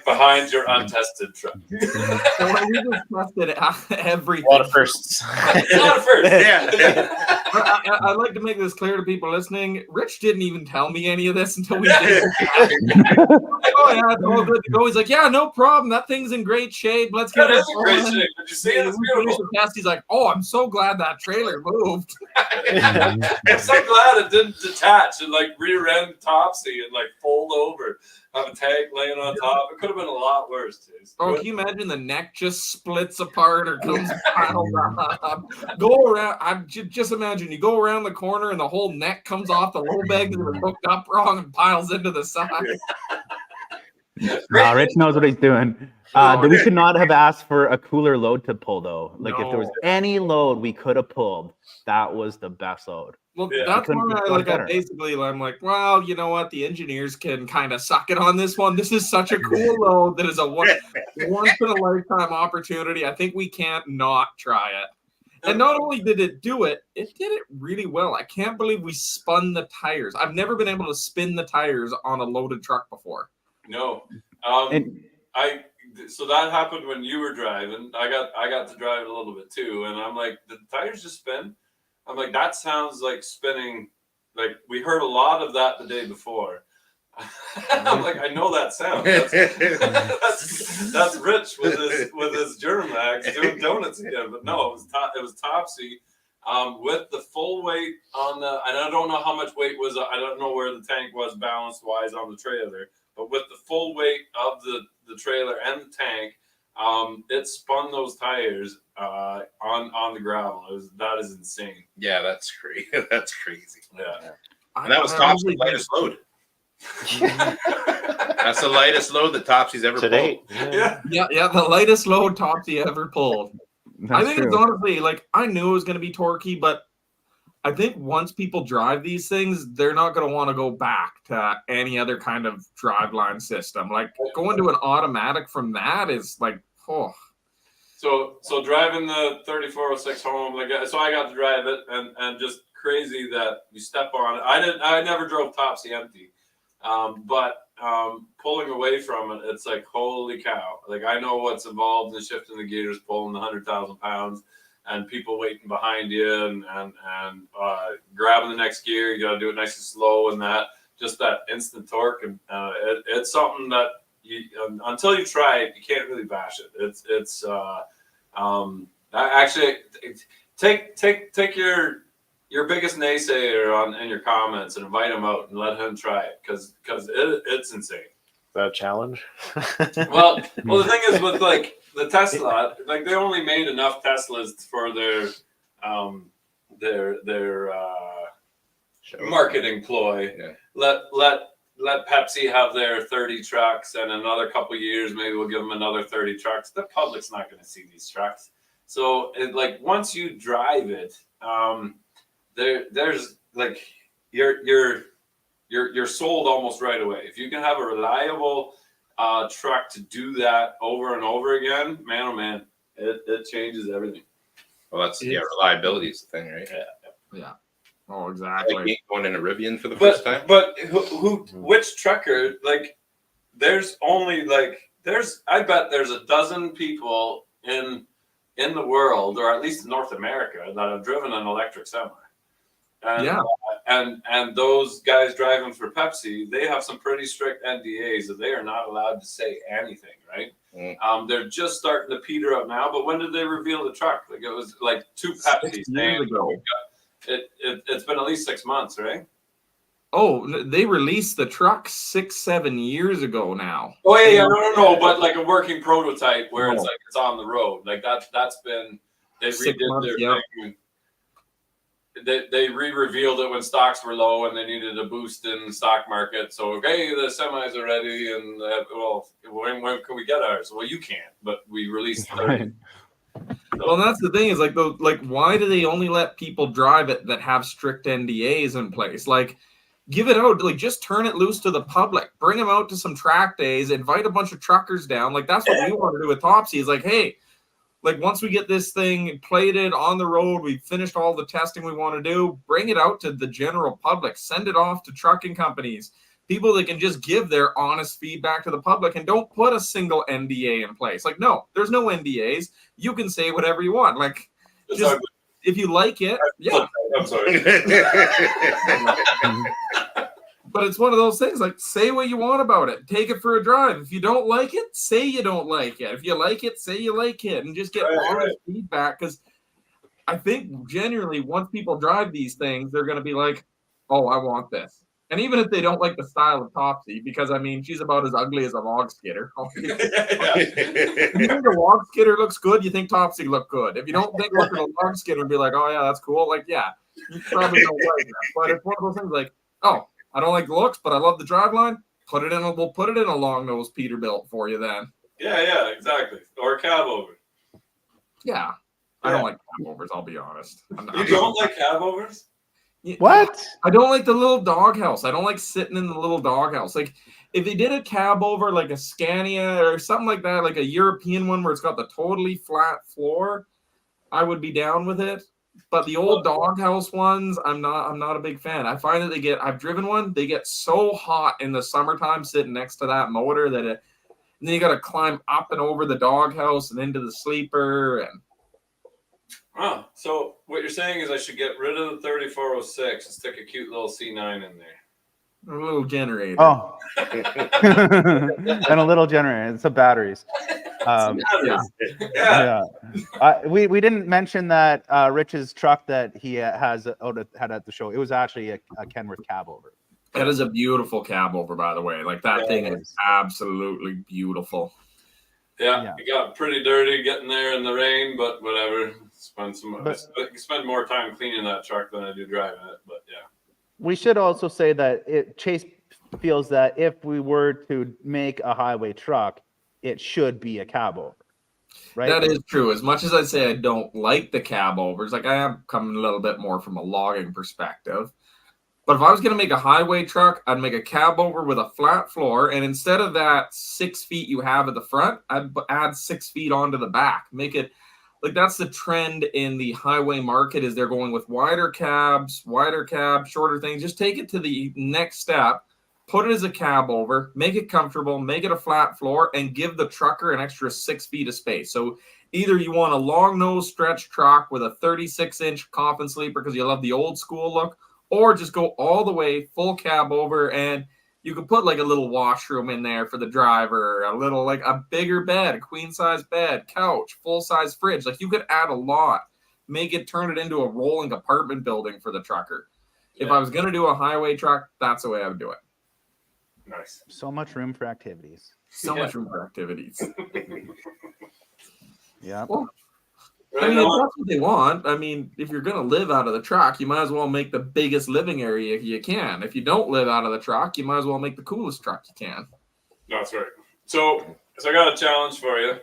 behind your untested truck. So we just tested everything. A lot of firsts. It's not a first. Yeah. I'd like to make this clear to people listening. Rich didn't even tell me any of this until we did. Like, oh, yeah, it's all good to go. He's like, yeah, no problem. That thing's in great shape. Let's get it. It's in great shape. Did you see it? It's beautiful. He's like, oh, I'm so glad that trailer moved. I'm so glad it didn't detach and like rear end topsy and like fold over. Have a tank laying on top. It could have been a lot worse, too. Oh, can you imagine the neck just splits apart or comes piled up? Go around. Just imagine you go around the corner and the whole neck comes off the low bag that was hooked up wrong and piles into the side. Rich knows what he's doing. We could not have asked for a cooler load to pull, though. Like, if there was any load we could have pulled, that was the best load. Well, Yeah. that's why I'm like, well, you know what? The engineers can kind of suck it on this one. This is such a cool load that is a once in a lifetime opportunity. I think we can't not try it. And not only did it do it, it did it really well. I can't believe we spun the tires. I've never been able to spin the tires on a loaded truck before. No. So that happened when you were driving. I got to drive it a little bit too, and I'm like, did the tires just spin? I'm like, that sounds like spinning. Like we heard a lot of that the day before. I'm like, I know that sound. That's Rich with his Germax doing donuts again. But no, it was Topsy with the full weight on the. And I don't know how much weight was. I don't know where the tank was balanced wise on the trailer. But with the full weight of the trailer and the tank, it spun those tires on the gravel. That is insane. Yeah, that's crazy. That's crazy. Yeah. And that was Topsy's lightest load. That's the lightest load that Topsy's ever Today. pulled. Yeah, the lightest load Topsy ever pulled. That's I think true. it's honestly like I knew it was going to be torquey, but I think once people drive these things, they're not going to want to go back to any other kind of driveline system. Like going to an automatic from that is like, oh. So driving the 3406 home, so I got to drive it, and just crazy that you step on it. I never drove Topsy empty, but pulling away from it, it's like holy cow! Like I know what's involved in shifting the gears, pulling the 100,000 pounds, and people waiting behind you, and grabbing the next gear. You got to do it nice and slow, and that instant torque, and it's something that until you try it, you can't really bash it. It's actually take your biggest naysayer in your comments and invite him out and let him try it because it's insane. Is that a challenge? Well, the thing is with like the Tesla, like they only made enough Teslas for their marketing ploy. Yeah. Let Pepsi have their 30 trucks, and another couple years, maybe we'll give them another 30 trucks. The public's not going to see these trucks. So, once you drive it, there's like you're sold almost right away. If you can have a reliable truck to do that over and over again, man, oh man, it changes everything. Well, that's reliability is the thing, right? Yeah. Oh, exactly. Like going in a Rivian for the first time. But which trucker, there's only I bet there's a dozen people in the world, or at least in North America, that have driven an electric semi. And and those guys driving for Pepsi, they have some pretty strict NDAs that they are not allowed to say anything, right? They're just starting to peter out now. But when did they reveal the truck? Like it was like two Pepsi years ago. It's been at least 6 months, right? Oh, they released the truck 6-7 years ago now. Oh yeah, no, but like a working prototype where it's on the road. Like that's been they 6 redid months, their yeah. thing. they re-revealed it when stocks were low and they needed a boost in the stock market. So, okay, the semis are ready, and well, when can we get ours? Well, you can't, but we released 30. Well, that's the thing is why do they only let people drive it that have strict NDAs in place? Like, give it out, like just turn it loose to the public, bring them out to some track days, invite a bunch of truckers down. Like that's what we want to do with Topsy is like, hey, like once we get this thing plated on the road, we've finished all the testing we want to do, bring it out to the general public, send it off to trucking companies, people that can just give their honest feedback to the public and don't put a single NDA in place. Like, no, there's no NDAs. You can say whatever you want. Like, just if you like it, yeah. I'm sorry. But it's one of those things, like, say what you want about it. Take it for a drive. If you don't like it, say you don't like it. If you like it, say you like it. And just get honest feedback. Because I think, generally, once people drive these things, they're going to be like, oh, I want this. And even if they don't like the style of Topsy, because, I mean, she's about as ugly as a log skidder. If you think a log skidder looks good, you think Topsy look good. If you don't think looking at a log skidder and be like, oh, yeah, that's cool. Like, yeah, you probably don't like that. But it's one of those things like, oh, I don't like the looks, but I love the driveline. We'll put it in a long nose Peterbilt for you then. Yeah, exactly. Or a cab over. Yeah. I don't like cab overs, I'll be honest. You don't like cab overs? What? I don't like the little doghouse. I don't like sitting in the little doghouse. Like, if they did a cab over, like a Scania or something like that, like a European one where it's got the totally flat floor, I would be down with it. But the old doghouse ones, I'm not a big fan. I find that I've driven one, they get so hot in the summertime sitting next to that motor that and then you got to climb up and over the doghouse and into the sleeper. And oh, so what you're saying is I should get rid of the 3406 and stick a cute little C9 in there. a little generator. Oh, and a little generator. It's the batteries. Yeah. We didn't mention that Rich's truck that he had at the show. It was actually a Kenworth cab over. That is a beautiful cab over, by the way. Like that thing is absolutely beautiful. Yeah, it got pretty dirty getting there in the rain, but whatever. I spend more time cleaning that truck than I do driving it, but yeah. We should also say that Chase feels that if we were to make a highway truck, it should be a cab over. Right? That is true. As much as I say I don't like the cab overs, like I am coming a little bit more from a logging perspective. But if I was going to make a highway truck, I'd make a cab over with a flat floor. And instead of that 6 feet you have at the front, I'd add 6 feet onto the back. Make it like that's the trend in the highway market is they're going with wider cabs, shorter things. Just take it to the next step. Put it as a cab over, make it comfortable, make it a flat floor, and give the trucker an extra 6 feet of space. So either you want a long nose stretch truck with a 36-inch coffin sleeper because you love the old school look, or just go all the way full cab over, and you could put like a little washroom in there for the driver, a little like a bigger bed, a queen size bed, couch, full size fridge. Like you could add a lot, turn it into a rolling apartment building for the trucker. Yeah. If I was going to do a highway truck, that's the way I would do it. Nice. So much room for activities. Much room for activities. Yeah. Well, I mean, if that's what they want. I mean, if you're going to live out of the truck, you might as well make the biggest living area you can. If you don't live out of the truck, you might as well make the coolest truck you can. That's right. So I got a challenge for you.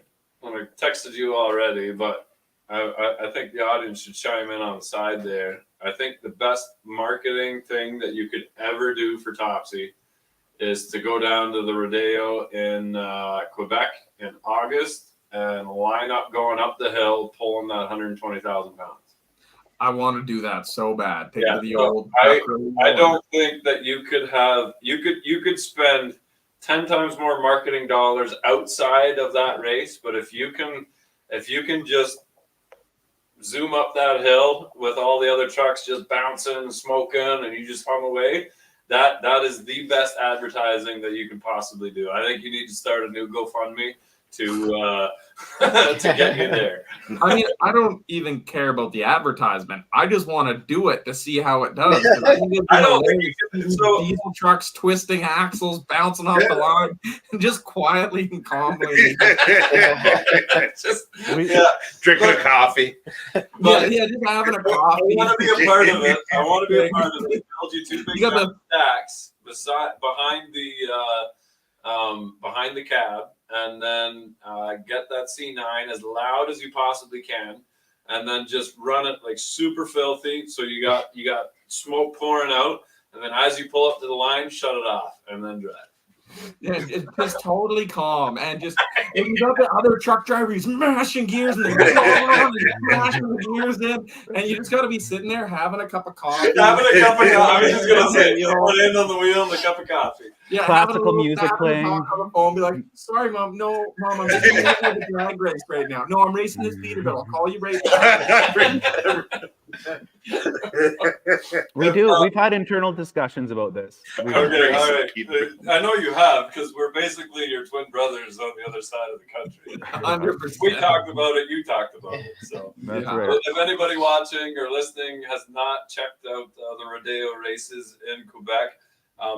I texted you already, but I think the audience should chime in on the side there. I think the best marketing thing that you could ever do for Topsy is to go down to the Rodeo in Quebec in August and line up going up the hill, pulling that 120,000 pounds. I want to do that so bad. I don't think that you could have you could spend 10 times more marketing dollars outside of that race, but if you can just zoom up that hill with all the other trucks just bouncing and smoking and you just hum away, that is the best advertising that you can possibly do. I think you need to start a new GoFundMe to to get you there. I mean, I don't even care about the advertisement. I just want to do it to see how it does. 'Cause I think it'd be I don't think hilarious you to can. see So diesel trucks twisting axles, bouncing off the line, and just quietly and calmly. just We- yeah, Drinking a coffee. But yeah, just having a I coffee. want to be a part of it. I want to be a part of it. Build you two big You got the- stacks behind the cab, and then get that C9 as loud as you possibly can, and then just run it like super filthy. So you got smoke pouring out, and then as you pull up to the line, shut it off, and then drive. Yeah, it's just totally calm, and just if you got the other truck driver, he's mashing gears and they're going on and smashing the gears in, and you just got to be sitting there having a cup of coffee. Having a cup of coffee. I was just gonna say, You know, put it in on the wheel and a cup of coffee. yeah, Classical having a little music tap playing. talk on the phone, be like, "Sorry, mom, no, mom, I'm just racing the drag race right now. No, I'm racing this Peterbilt. I'll call you right back." We've had internal discussions about this. Okay, all right. I know you have, because we're basically your twin brothers on the other side of the country. 100%. We talked about it, you talked about it. So That's Yeah. right. if anybody watching or listening has not checked out the Rodeo races in Quebec,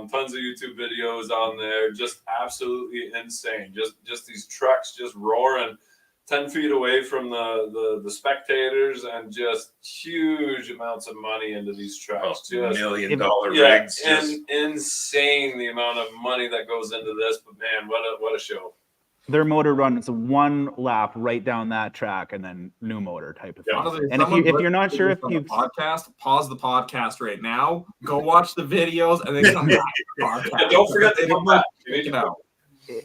tons of YouTube videos on there, just absolutely insane. Just these trucks just roaring 10 feet away from the spectators, and just huge amounts of money into these trucks. $1 Just million yeah, rigs. Just, insane the amount of money that goes into this. But man, what a show! Their motor runs one lap right down that track, and then new motor type of thing. Honestly, And if you're not sure if on the you've podcast, pause the podcast right now, go watch the videos, and then come back to the podcast. And don't forget to come back. You need Check to it out.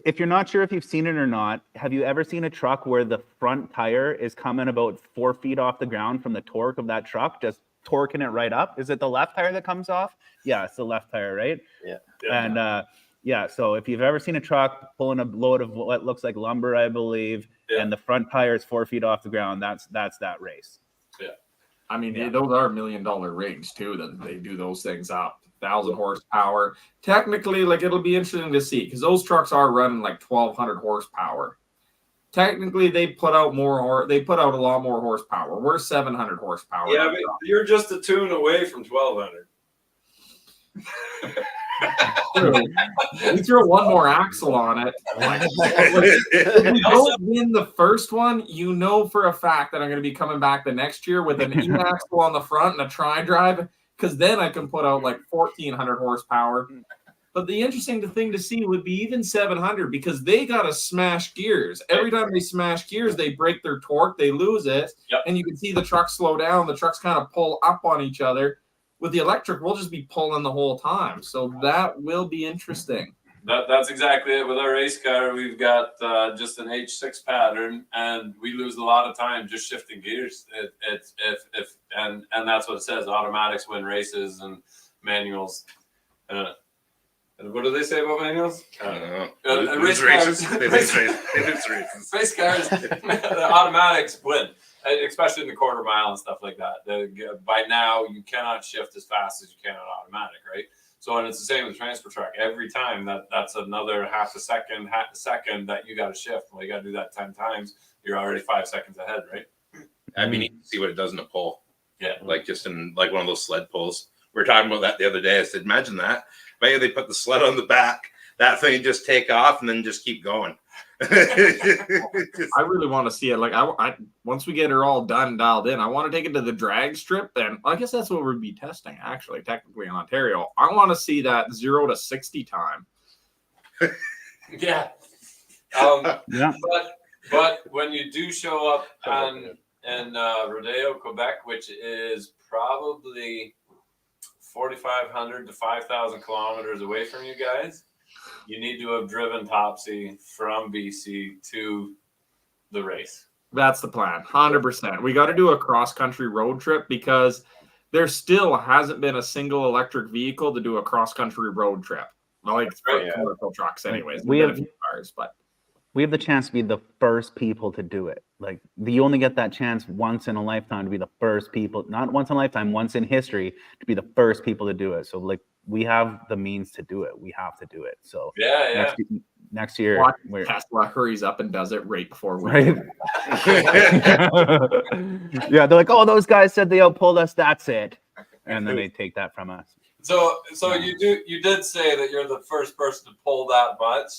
if you're not sure if you've seen it or not, have you ever seen a truck where the front tire is coming about 4 feet off the ground from the torque of that truck, just torquing it right up? Is it the left tire that comes off? Yeah, it's the left tire, right? Yeah. And yeah, so if you've ever seen a truck pulling a load of what looks like lumber, I believe, Yeah. and the front tire is 4 feet off the ground, that's that race. I mean, Yeah. those are $1 million rigs too that they do those things up. 1,000 horsepower. Technically, like, it'll be interesting to see, because those trucks are running like 1,200 horsepower. Technically, they put out a lot more horsepower. We're 700 horsepower. Yeah, but you're just a tune away from 1,200. We throw one more axle on it. If we don't win the first one, you know for a fact that I'm going to be coming back the next year with an e-axle on the front and a tri-drive, because then I can put out like 1,400 horsepower. But the interesting thing to see would be even 700, because they got to smash gears. Every time they smash gears, they break their torque, they lose it, Yep. and you can see the truck slow down. The trucks kind of pull up on each other. With the electric, we'll just be pulling the whole time. So that will be interesting. That's exactly it. With our race car, we've got just an H6 pattern, and we lose a lot of time just shifting gears. And that's what it says: automatics win races, and manuals. And what do they say about manuals? Race cars, race cars, the automatics win, especially in the quarter mile and stuff like that. By now, you cannot shift as fast as you can on automatic, right? So, and it's the same with transport truck. Every time that's another half a second that you got to shift. Well, you got to do that 10 times. You're already 5 seconds ahead, right? I'd be neat to see what it does in a pull. Yeah. Like just in like one of those sled pulls. We were talking about that the other day. I said, imagine that. Maybe they put the sled on the back, that thing just take off and then just keep going. I really want to see it. Like, I once we get her all done and dialed in, I want to take it to the drag strip. And I guess that's what we'd be testing, actually, technically in Ontario. I want to see that 0 to 60 time. Yeah. Yeah. But when you do show up in Rodeo, Quebec, which is probably 4,500 to 5,000 kilometers away from you guys, you need to have driven Topsy from BC to the race. That's the plan, 100%. We got to do a cross-country road trip, because there still hasn't been a single electric vehicle to do a cross-country road trip. Well, like for commercial trucks, anyways. We There's have- been a few cars, but We have the chance to be the first people to do it. Like, you only get that chance once in a lifetime to be the first people, not once in a lifetime, once in history, to be the first people to do it. So, like, we have the means to do it. We have to do it. So Yeah. next year. Watch we're- Tesla hurries up and does it right before we Right. Yeah, they're like, oh, those guys said they outpulled us. That's it, and then they take that from us. So Yeah. you did say that you're the first person to pull that much.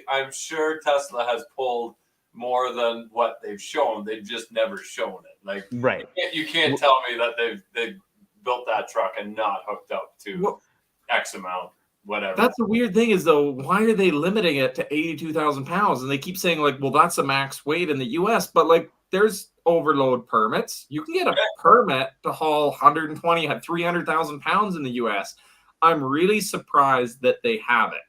I'm sure Tesla has pulled more than what they've shown. They've just never shown it. Like Right. you can't tell me that they've built that truck and not hooked up to Well, X amount, whatever. that's the weird thing is though, why are they limiting it to 82,000 pounds? And they keep saying like, well, that's a max weight in the US, but like there's overload permits. You can get a permit to haul 120, 300,000 pounds in the US. I'm really surprised that they have it.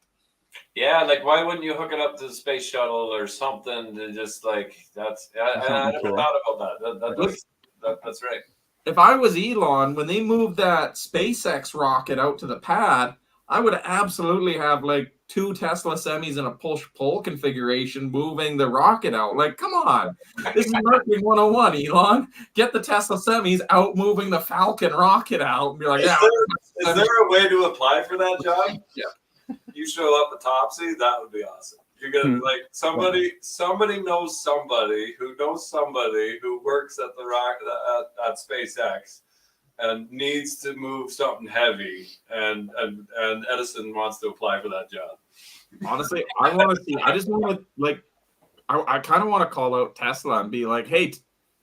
Yeah, like why wouldn't you hook it up to the space shuttle or something to just like that's I never Cool. thought about that. That's right. If I was Elon, when they moved that SpaceX rocket out to the pad, I would absolutely have like 2 Tesla semis in a push-pull configuration moving the rocket out. Like, come on. This is marketing 101, Elon. Get the Tesla semis out moving the Falcon rocket out and be like, yeah. Is there a way to apply for that job? Yeah. You show up at Topsy, that would be awesome. You're gonna like somebody knows somebody who works at the at SpaceX and needs to move something heavy, and Edison wants to apply for that job. Honestly, I want to see. I just want to like. I kind of want to call out Tesla and be like, "Hey,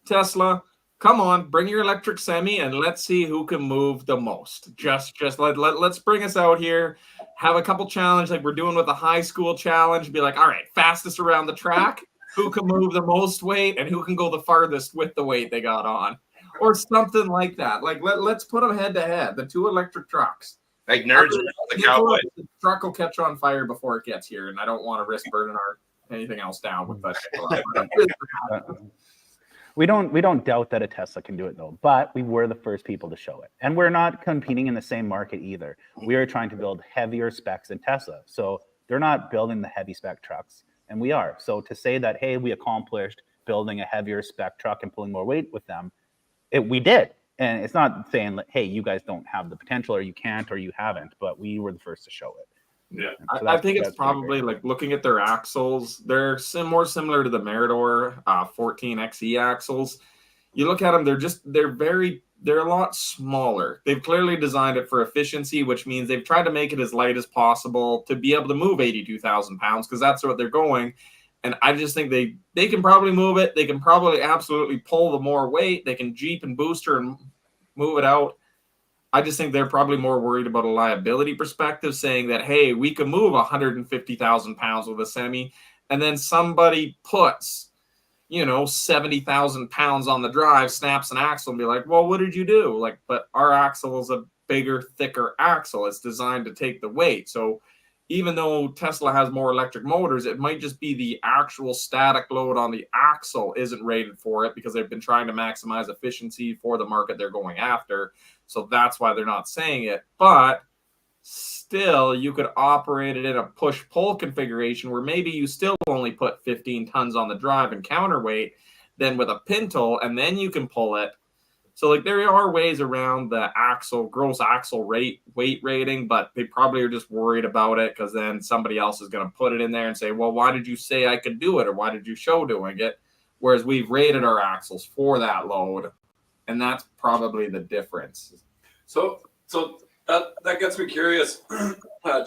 Tesla, come on, bring your electric semi and let's see who can move the most. Just let's bring us out here, have a couple challenge like we're doing with the high school challenge. Be like, all right, fastest around the track, who can move the most weight and who can go the farthest with the weight they got on, or something like that. Like let's put them head to head, the 2 electric trucks. Like nerds around the cowboy. The truck will catch on fire before it gets here, and I don't want to risk burning anything else down with that. We don't doubt that a Tesla can do it though, but we were the first people to show it. And we're not competing in the same market either. We are trying to build heavier specs than Tesla. So they're not building the heavy spec trucks, and we are. So to say that, hey, we accomplished building a heavier spec truck and pulling more weight with them, we did. And it's not saying like, hey, you guys don't have the potential or you can't or you haven't, but we were the first to show it. Yeah. So I think it's that's pretty probably great. like looking at their axles, they're more similar to the Meritor 14XE axles. You look at them, they're a lot smaller. They've clearly designed it for efficiency, which means they've tried to make it as light as possible to be able to move 82,000 pounds because that's what they're going. And I just think they can probably move it. They can probably absolutely pull the more weight. They can Jeep and booster and move it out. I just think they're probably more worried about a liability perspective, saying that, hey, we can move 150,000 pounds with a semi, and then somebody puts, 70,000 pounds on the drive, snaps an axle, and be like, well, what did you do? Like, but our axle is a bigger, thicker axle. It's designed to take the weight. So even though Tesla has more electric motors, it might just be the actual static load on the axle isn't rated for it because they've been trying to maximize efficiency for the market they're going after. So that's why they're not saying it. But still, you could operate it in a push-pull configuration where maybe you still only put 15 tons on the drive and counterweight than with a pintle, and then you can pull it. So like there are ways around the gross axle weight rating, but they probably are just worried about it because then somebody else is going to put it in there and say, well, why did you say I could do it? Or why did you show doing it? Whereas we've rated our axles for that load. And that's probably the difference. So that gets me curious,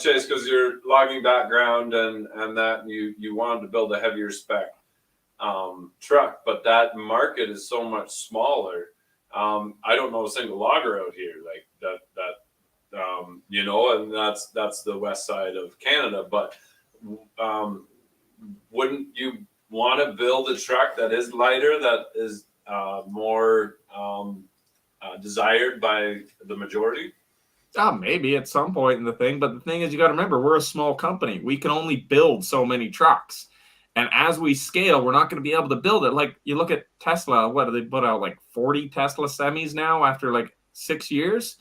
Chase, because your logging background and that you wanted to build a heavier spec truck, but that market is so much smaller. I don't know a single logger out here like that, and that's the west side of Canada. But wouldn't you want to build a truck that is lighter, that is more desired by the majority? Maybe at some point in the thing. But the thing is, you got to remember, we're a small company. We can only build so many trucks. And as we scale, we're not going to be able to build it. Like you look at Tesla, what do they put out? Like 40 Tesla semis now after like 6 years.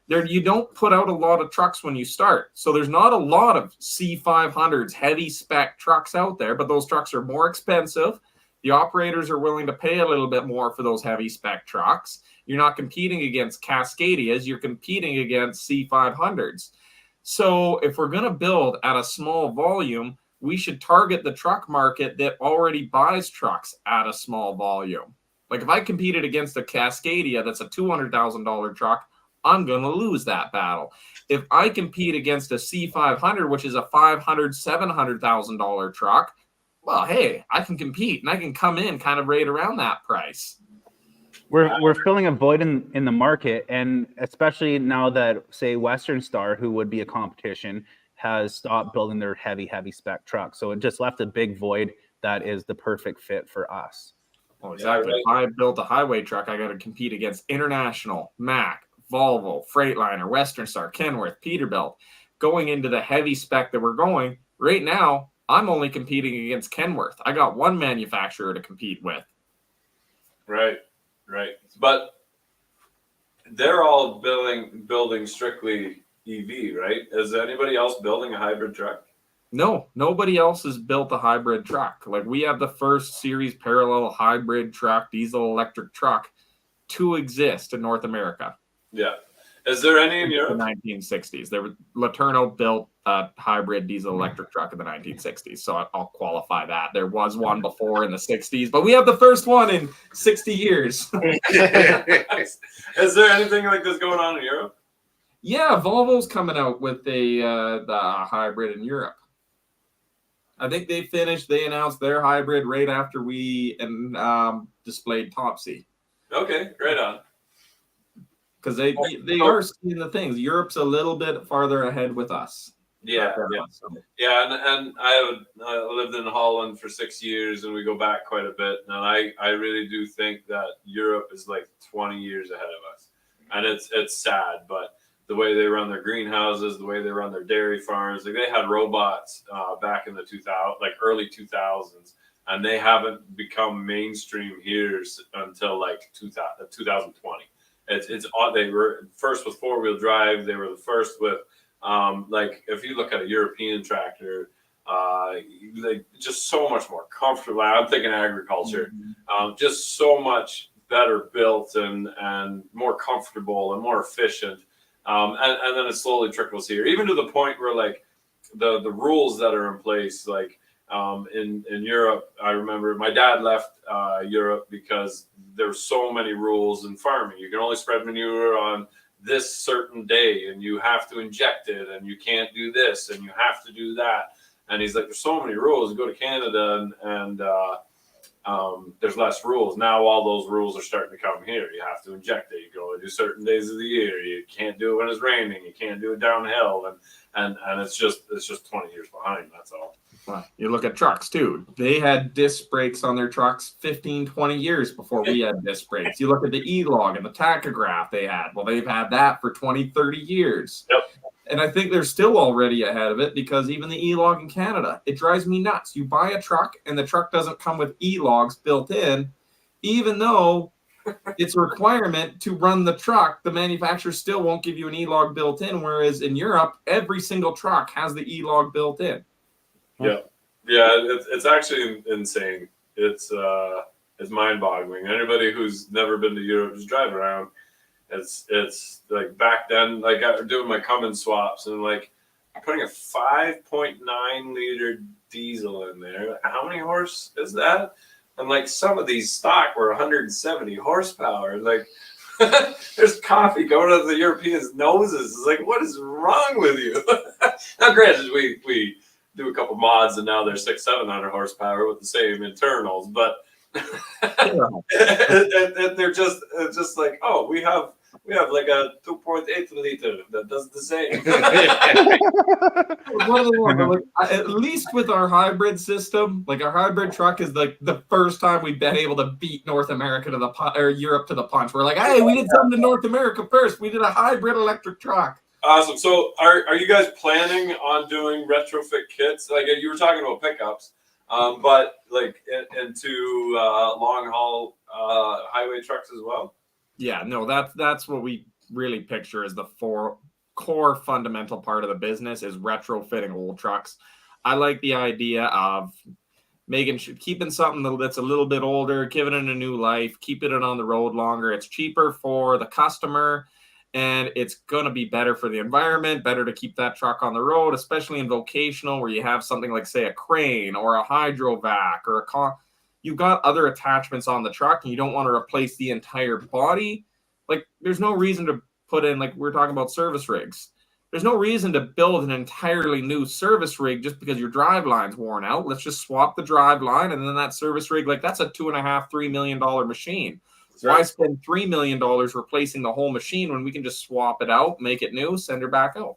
You don't put out a lot of trucks when you start. So there's not a lot of C500s, heavy spec trucks out there, but those trucks are more expensive. The operators are willing to pay a little bit more for those heavy spec trucks. You're not competing against Cascadias. You're competing against C500s. So if we're going to build at a small volume, we should target the truck market that already buys trucks at a small volume. Like if I competed against a Cascadia that's a $200,000 truck, I'm going to lose that battle. If I compete against a C500, which is a $500,000, $700,000 truck, well, hey, I can compete and I can come in kind of right around that price. We're filling a void in the market, and especially now that, say, Western Star, who would be a competition, has stopped building their heavy spec trucks. So it just left a big void that is the perfect fit for us. Well, exactly. If I built a highway truck, I got to compete against International, Mack, Volvo, Freightliner, Western Star, Kenworth, Peterbilt. Going into the heavy spec that we're going right now, I'm only competing against Kenworth. I got one manufacturer to compete with. Right. But they're all building strictly EV, right? Is anybody else building a hybrid truck? No, nobody else has built a hybrid truck. Like we have the first series parallel hybrid truck, diesel electric truck to exist in North America. Yeah. Is there any in Europe? The 1960s. Laterno built a hybrid diesel electric truck in the 1960s. So I'll qualify that. There was one before in the 60s, but we have the first one in 60 years. Is there anything like this going on in Europe? Yeah, Volvo's coming out with the hybrid in Europe. I think they announced their hybrid right after we displayed Topsy. Okay, right on. Because they are seeing the things. Europe's a little bit farther ahead with us. Yeah. And I lived in Holland for 6 years, and we go back quite a bit. And I really do think that Europe is like 20 years ahead of us, and it's sad, but the way they run their greenhouses, the way they run their dairy farms, like they had robots back in the early 2000s, and they haven't become mainstream here until like 2020. It's odd. They were first with 4-wheel drive. They were the first with like if you look at a European tractor, like just so much more comfortable. I'm thinking agriculture, just so much better built and more comfortable and more efficient. And then it slowly trickles here, even to the point where like the rules that are in place, like in Europe, I remember my dad left Europe because there's so many rules in farming. You can only spread manure on this certain day, and you have to inject it, and you can't do this, and you have to do that. And he's like, there's so many rules. You go to Canada, and there's less rules. Now all those rules are starting to come here. You have to inject it. You can only do certain days of the year. You can't do it when it's raining. You can't do it downhill. And it's just 20 years behind. That's all. You look at trucks too. They had disc brakes on their trucks 15, 20 years before we had disc brakes. You look at the E-log and the tachograph they had. Well, they've had that for 20, 30 years. Yep. And I think they're still already ahead of it because even the E-log in Canada, it drives me nuts. You buy a truck and the truck doesn't come with E-logs built in, even though it's a requirement to run the truck. The manufacturer still won't give you an E-log built in, whereas in Europe, every single truck has the E-log built in. Yeah, it's actually insane. It's mind-boggling. Anybody who's never been to Europe, just drive around. It's like back then, like I was doing my Cummins swaps and like putting a 5.9 liter diesel in there. How many horse is that? And like some of these stock were 170 horsepower. Like there's coffee going up the Europeans' noses. It's like, what is wrong with you? Now, granted, we do a couple mods and now they're 600-700 horsepower with the same internals, but they're just like, oh, we have like a 2.8 liter that does the same. At least with our hybrid system, like our hybrid truck is like the first time we've been able to beat North America to or Europe to the punch. We're like, hey, we did something to North America first. We did a hybrid electric truck. Awesome. So are you guys planning on doing retrofit kits? Like you were talking about pickups, but like into long haul highway trucks as well? Yeah, no, that's what we really picture as the core fundamental part of the business is retrofitting old trucks. I like the idea of keeping something that's a little bit older, giving it a new life, keeping it on the road longer. It's cheaper for the customer. and it's going to be better for the environment, better to keep that truck on the road, especially in vocational where you have something like, say, a crane or a hydrovac or a car. You've got other attachments on the truck and you don't want to replace the entire body. Like, there's no reason to put in, like we're talking about service rigs. There's no reason to build an entirely new service rig just because your drive line's worn out. Let's just swap the drive line, and then that service rig, like that's a $2.5–3 million machine. Why spend $3 million replacing the whole machine when we can just swap it out, make it new, send her back out?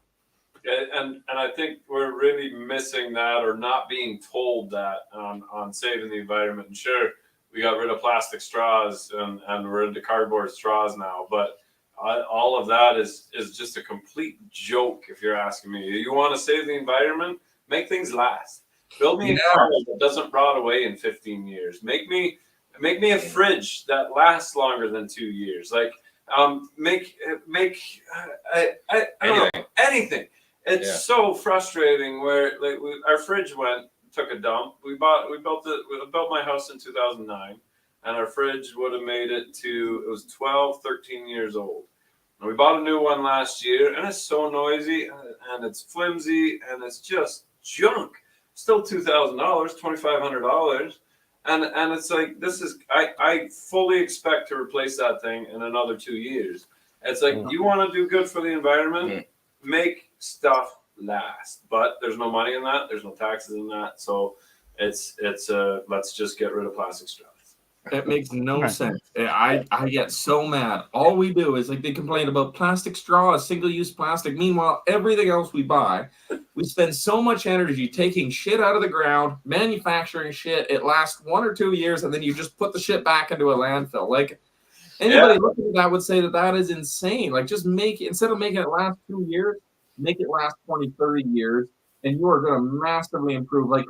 And I think we're really missing that, or not being told that on saving the environment. And sure, we got rid of plastic straws and we're into cardboard straws now, but all of that is just a complete joke, if you're asking me. You want to save the environment? Make things last. Build me a car that doesn't rot away in 15 years. Make me a fridge that lasts longer than 2 years. Like, make I don't know, anything. It's so frustrating where like our fridge took a dump. We built my house in 2009, and our fridge would have made it to, it was 12, 13 years old. And we bought a new one last year, and it's so noisy and it's flimsy and it's just junk. Still $2,000, $2,500. And it's like, this is, I fully expect to replace that thing in another 2 years. It's like, you want to do good for the environment, make stuff last. But there's no money in that. There's no taxes in that. So it's let's just get rid of plastic straws. It makes no sense. I get so mad. All we do is like they complain about plastic straws, single-use plastic. Meanwhile, everything else we buy, we spend so much energy taking shit out of the ground, manufacturing shit. It lasts 1 or 2 years, and then you just put the shit back into a landfill. Like anybody looking at that would say that is insane. Like just make it, instead of making it last 2 years, make it last 20, 30 years, and you are going to massively improve. Like,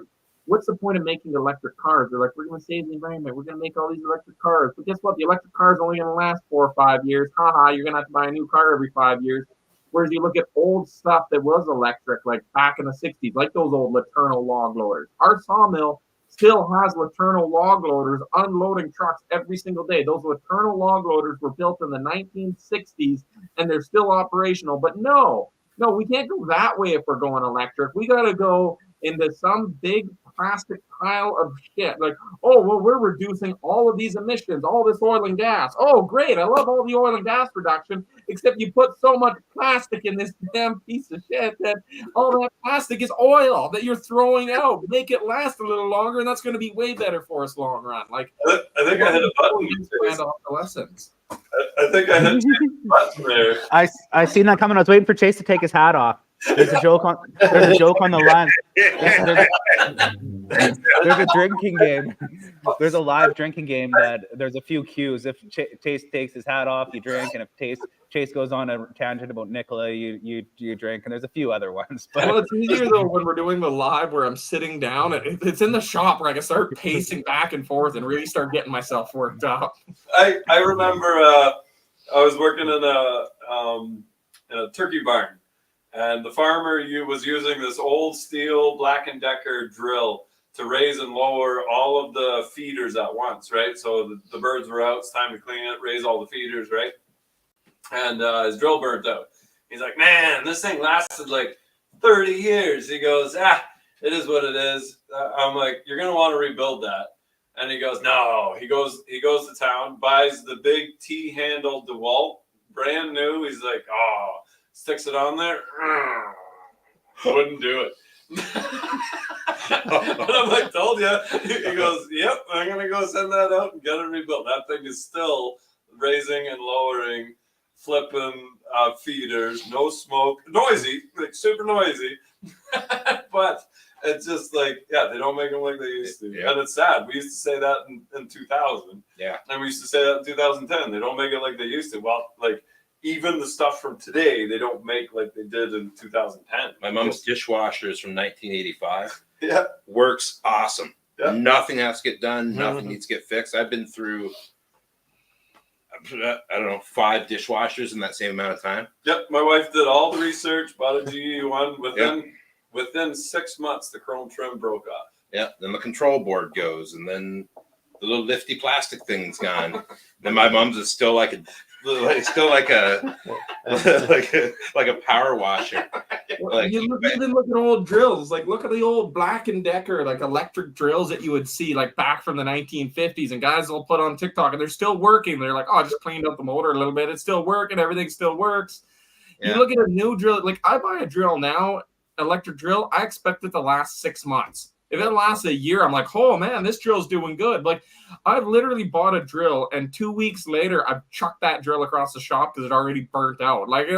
what's the point of making electric cars? They're like, we're going to save the environment. We're going to make all these electric cars. But guess what? The electric car is only going to last 4 or 5 years. Haha, you're going to have to buy a new car every 5 years. Whereas you look at old stuff that was electric, like back in the 60s, like those old Laternal log loaders. Our sawmill still has Laternal log loaders unloading trucks every single day. Those Laternal log loaders were built in the 1960s, and they're still operational. But no, we can't go that way if we're going electric. We got to go into some big plastic pile of shit. Like, oh, well, we're reducing all of these emissions, all this oil and gas. Oh, great. I love all the oil and gas reduction, except you put so much plastic in this damn piece of shit that all that plastic is oil that you're throwing out. Make it last a little longer, and that's going to be way better for us long run. Like, I think I hit a button. Obsolescence. I think I hit a button there. I seen that coming. I was waiting for Chase to take his hat off. There's a joke on the line. There's a drinking game. There's a live drinking game that there's a few cues. If Chase takes his hat off, you drink, and if Chase goes on a tangent about Nicola, you drink, and there's a few other ones. But well, it's easier though when we're doing the live where I'm sitting down. It's in the shop where I can start pacing back and forth and really start getting myself worked up. I remember I was working in a turkey barn. And the farmer was using this old steel Black & Decker drill to raise and lower all of the feeders at once, right? So the birds were out. It's time to clean it, raise all the feeders, right? And his drill burnt out. He's like, man, this thing lasted like 30 years. He goes, it is what it is. I'm like, you're going to want to rebuild that. And he goes, no. He goes to town, buys the big T-handle DeWalt, brand new. He's like, oh. Sticks it on there. Wouldn't do it. And I'm like, told you. He goes, yep, I'm going to go send that out and get it rebuilt. That thing is still raising and lowering, flipping feeders, no smoke, noisy, like super noisy. But it's just like, they don't make them like they used to. Yeah. And it's sad. We used to say that in 2000. Yeah. And we used to say that in 2010. They don't make it like they used to. Well, like, even the stuff from today, they don't make like they did in 2010. My mom's dishwasher is from 1985. Yeah. Works awesome. Yeah. Nothing has to get done. Nothing needs to get fixed. I've been through, I don't know, 5 dishwashers in that same amount of time. Yep. My wife did all the research, bought a GE one. Within 6 months, the chrome trim broke off. Yeah. Then the control board goes, and then the little lifty plastic thing's gone. Then my mom's is still like like still like a like a power washer. Like, you even look at old drills. Like, look at the old Black and Decker, like electric drills that you would see like back from the 1950s. And guys will put on TikTok and they're still working. They're like, oh, I just cleaned up the motor a little bit. It's still working. Everything still works. Yeah. You look at a new drill. Like, I buy a drill now, electric drill. I expect it to last 6 months. If it lasts a year, I'm like, oh man, this drill's doing good. Like, I've literally bought a drill, and 2 weeks later, I've chucked that drill across the shop because it already burnt out. Like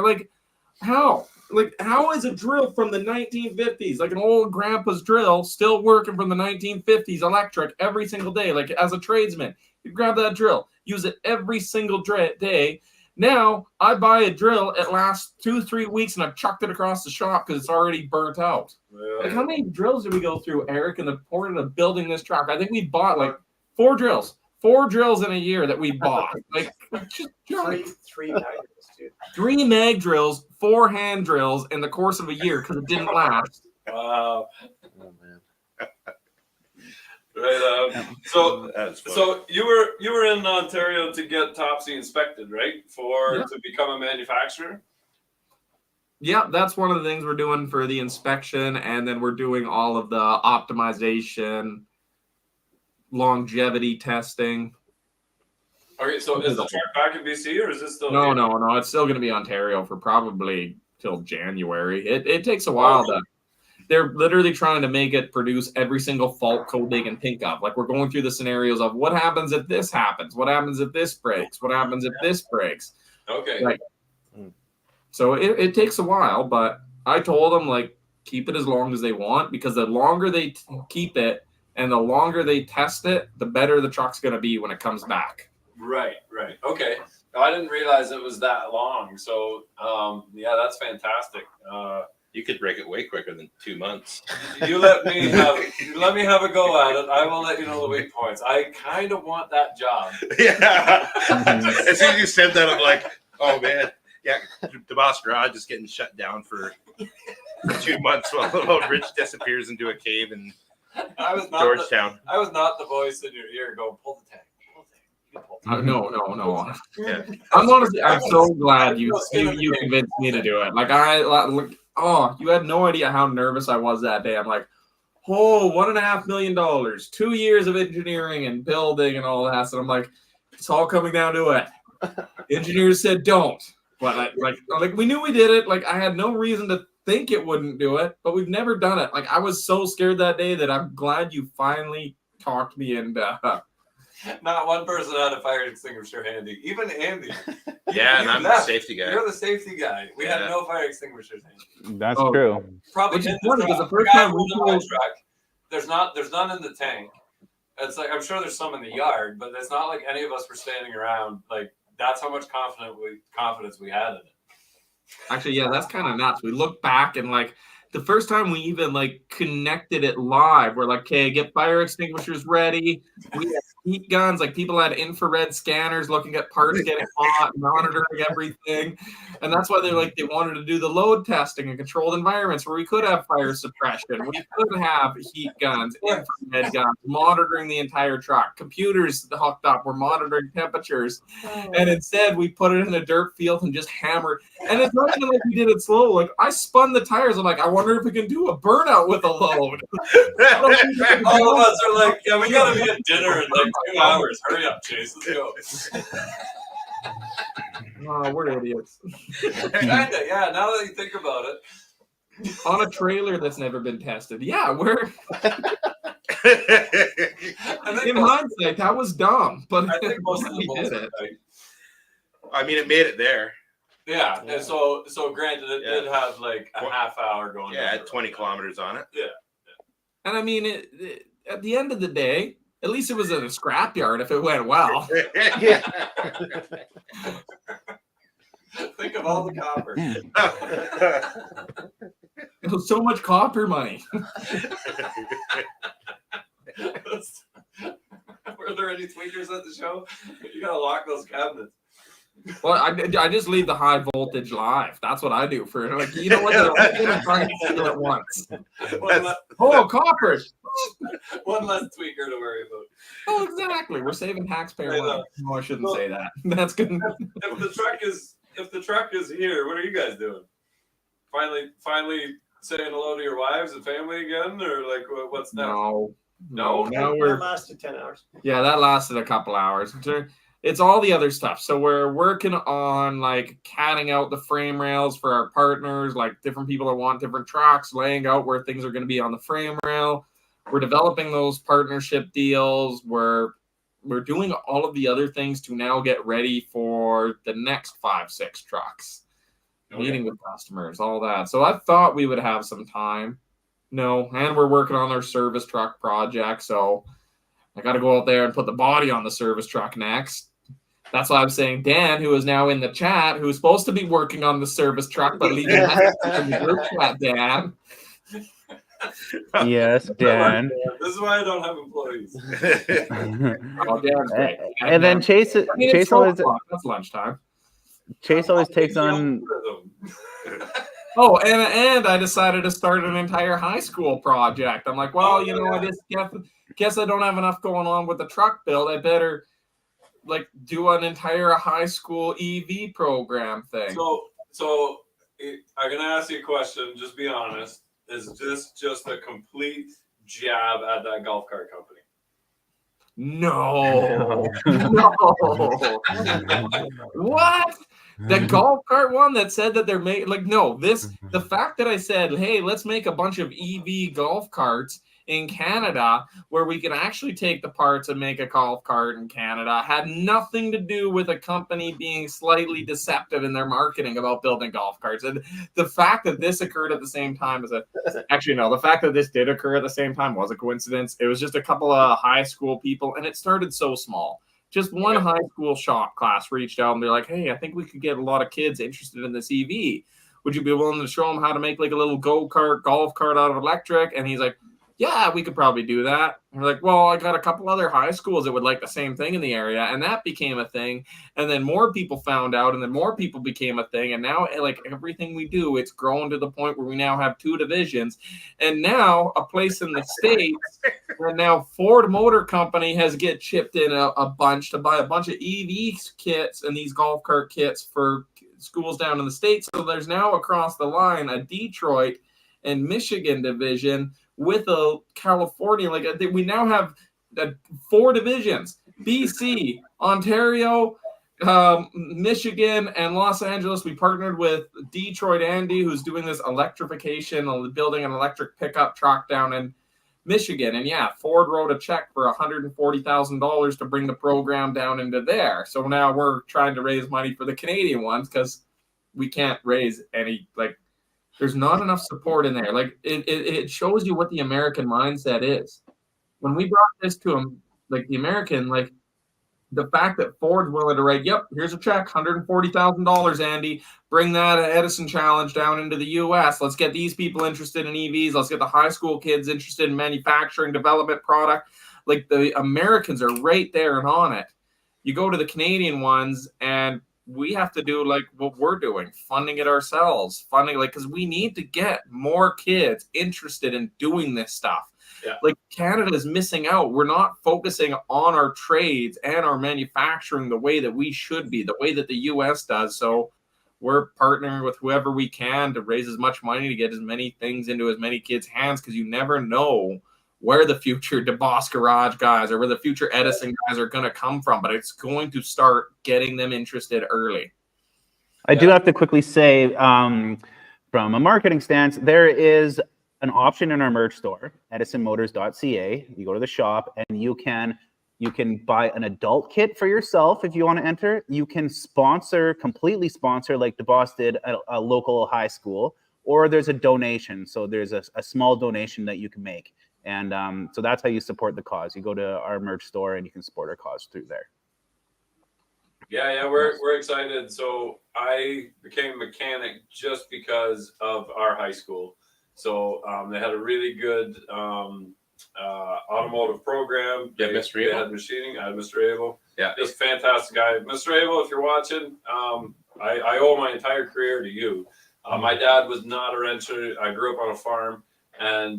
how? Like, how is a drill from the 1950s, like an old grandpa's drill, still working from the 1950s, electric every single day? Like, as a tradesman, you grab that drill, use it every single day. Now I buy a drill, it lasts 2-3 weeks, and I've chucked it across the shop because it's already burnt out. Like, how many drills did we go through, Eric, in the point of building this truck? I think we bought like 4 drills. 4 drills in a year that we bought. Like, just three mag drills, dude. 3 mag drills, 4 hand drills in the course of a year because it didn't last. Wow. Oh man. Right. So that's funny. so you were in Ontario to get Topsy inspected, right? To become a manufacturer. Yeah, that's one of the things we're doing for the inspection, and then we're doing all of the optimization, longevity testing. Okay, so is the truck back in BC or is this still? No. It's still going to be Ontario for probably till January. It takes a while. They're literally trying to make it produce every single fault code they can think of. Like, we're going through the scenarios of what happens if this happens, what happens if this breaks, what happens if this breaks. Okay. Like, so it takes a while, but I told them, like, keep it as long as they want, because the longer they keep it and the longer they test it, the better the truck's going to be when it comes back. Right. Okay. I didn't realize it was that long. So, yeah, that's fantastic. You could break it way quicker than 2 months. You let me have a go at it. I will let you know the weak points. I kind of want that job. Yeah. As soon as you said that, I'm like, oh man, yeah, DeBoss Garage is getting shut down for 2 months while Rich disappears into a cave in Georgetown. I was not the voice in your ear going, pull the tank. No. Yeah. I'm so glad you convinced me to do it. Like, you had no idea how nervous I was that day. I'm like, $1.5 million, 2 years of engineering and building and all that. And I'm like, it's all coming down to it. The engineers said don't, but we knew we did it. Like, I had no reason to think it wouldn't do it, but we've never done it. Like, I was so scared that day that I'm glad you finally talked me into. Not one person had a fire extinguisher handy. Even Andy. Yeah, and I'm the safety guy. You're the safety guy. We had no fire extinguishers handy. That's true. Probably Which in is funny, because the first guy time we in my drove- truck, there's none in the tank. It's like, I'm sure there's some in the yard, but it's not like any of us were standing around. Like, that's how much confidence we had in it. Actually, yeah, that's kind of nuts. We look back and, like, the first time we even, like, connected it live, we're like, okay, get fire extinguishers ready. We had heat guns. Like, people had infrared scanners looking at parts getting hot, monitoring everything. And that's why they wanted to do the load testing in controlled environments where we could have fire suppression. We could have heat guns, infrared guns, monitoring the entire truck. Computers hooked up, we're monitoring temperatures. And instead, we put it in a dirt field and just hammered. And it's not even like we did it slow. Like, I spun the tires. I'm like, I wonder if we can do a burnout with a load. All of us are like, yeah, we gotta be at dinner in like 2 hours. Hurry up, Chase. Let's go. Oh, we're idiots. Kinda, yeah. Now that you think about it. On a trailer that's never been tested. Yeah, we're in hindsight, that was dumb. But I think most of the we did bullshit, it. right? I mean, it made it there. Yeah. And so granted, it did have like a half hour going. Yeah, over. had 20 kilometers on it. Yeah. And I mean, at the end of the day, at least it was in a scrapyard if it went well. Yeah. Think of all the copper. It was so much copper money. Were there any tweakers at the show? You gotta lock those cabinets. Well, I just leave the high voltage live. That's what I do for like, you know what? I'm trying to feel at once. Oh, copper. One less tweaker to worry about. Oh, exactly. We're saving taxpayer Right money. No, I shouldn't say that. That's good. If the truck is here, what are you guys doing? Finally saying hello to your wives and family again, or like what's next? No. No? we're That lasted 10 hours. yeah, that lasted a couple hours. It's all the other stuff. So we're working on like catting out the frame rails for our partners, like different people that want different trucks, laying out where things are going to be on the frame rail. We're developing those partnership deals. We're doing all of the other things to now get ready for the next 5-6 trucks. Okay. Meeting with customers, all that. So I thought we would have some time. No, and we're working on our service truck project. So I got to go out there and put the body on the service truck next. That's why I'm saying Dan, who is now in the chat, who's supposed to be working on the service truck, but leaving in the group chat, Dan. Yes, Dan. This is why I don't have employees. Oh, Dan's great. And then Chase It's always that's lunchtime. takes on. Oh, and I decided to start an entire high school project. I'm like, well, I just guess I don't have enough going on with the truck build. I better like do an entire high school EV program thing. So I'm gonna ask you a question. Just be honest. Is this just a complete jab at that golf cart company? No. What? The golf cart one that said that they're making the fact that I said, hey, let's make a bunch of EV golf carts in Canada where we can actually take the parts and make a golf cart in Canada had nothing to do with a company being slightly deceptive in their marketing about building golf carts. And the fact that this occurred at the same time the fact that this did occur at the same time was a coincidence. It was just a couple of high school people, and it started so small. Just one high school shop class reached out and they're like, hey, I think we could get a lot of kids interested in this EV. Would you be willing to show them how to make like a little go-kart, golf cart out of electric? And he's like, yeah, we could probably do that. And we're like, well, I got a couple other high schools that would like the same thing in the area. And that became a thing. And then more people found out, and then more people became a thing. And now, like everything we do, it's grown to the point where we now have 2 divisions. And now a place in the States where now Ford Motor Company has get chipped in a bunch to buy a bunch of EV kits and these golf cart kits for schools down in the States. So there's now across the line a Detroit and Michigan division with a California, we now have 4 divisions: BC, Ontario, Michigan, and Los Angeles. We partnered with Detroit Andy, who's doing this electrification, building an electric pickup truck down in Michigan. And yeah, Ford wrote a check for $140,000 to bring the program down into there. So now we're trying to raise money for the Canadian ones because we can't raise any, there's not enough support in there. It shows you what the American mindset is. When we brought this to them, the American, the fact that Ford's willing to write, yep, here's a check, $140,000, Andy. Bring that Edison Challenge down into the U.S. Let's get these people interested in EVs. Let's get the high school kids interested in manufacturing, development, product. The Americans are right there and on it. You go to the Canadian ones, and we have to do what we're doing, funding it ourselves, because we need to get more kids interested in doing this stuff. Yeah. Canada is missing out. We're not focusing on our trades and our manufacturing the way that we should be, the way that the U.S. does. So we're partnering with whoever we can to raise as much money to get as many things into as many kids' hands, because you never know where the future DeBoss Garage guys or where the future Edison guys are going to come from, but it's going to start getting them interested early. I do have to quickly say, from a marketing stance, there is an option in our merch store, edisonmotors.ca. You go to the shop and you can buy an adult kit for yourself if you want to enter. You can completely sponsor like DeBoss did a local high school, or there's a donation. So there's a small donation that you can make. And so that's how you support the cause. You go to our merch store and you can support our cause through there. Yeah, we're excited. So I became a mechanic just because of our high school. So they had a really good automotive program. Yeah, Mr. They had machining. I had Mr. Abel. Yeah. Just fantastic guy. Mr. Abel, if you're watching, I owe my entire career to you. My dad was not a rancher. I grew up on a farm, and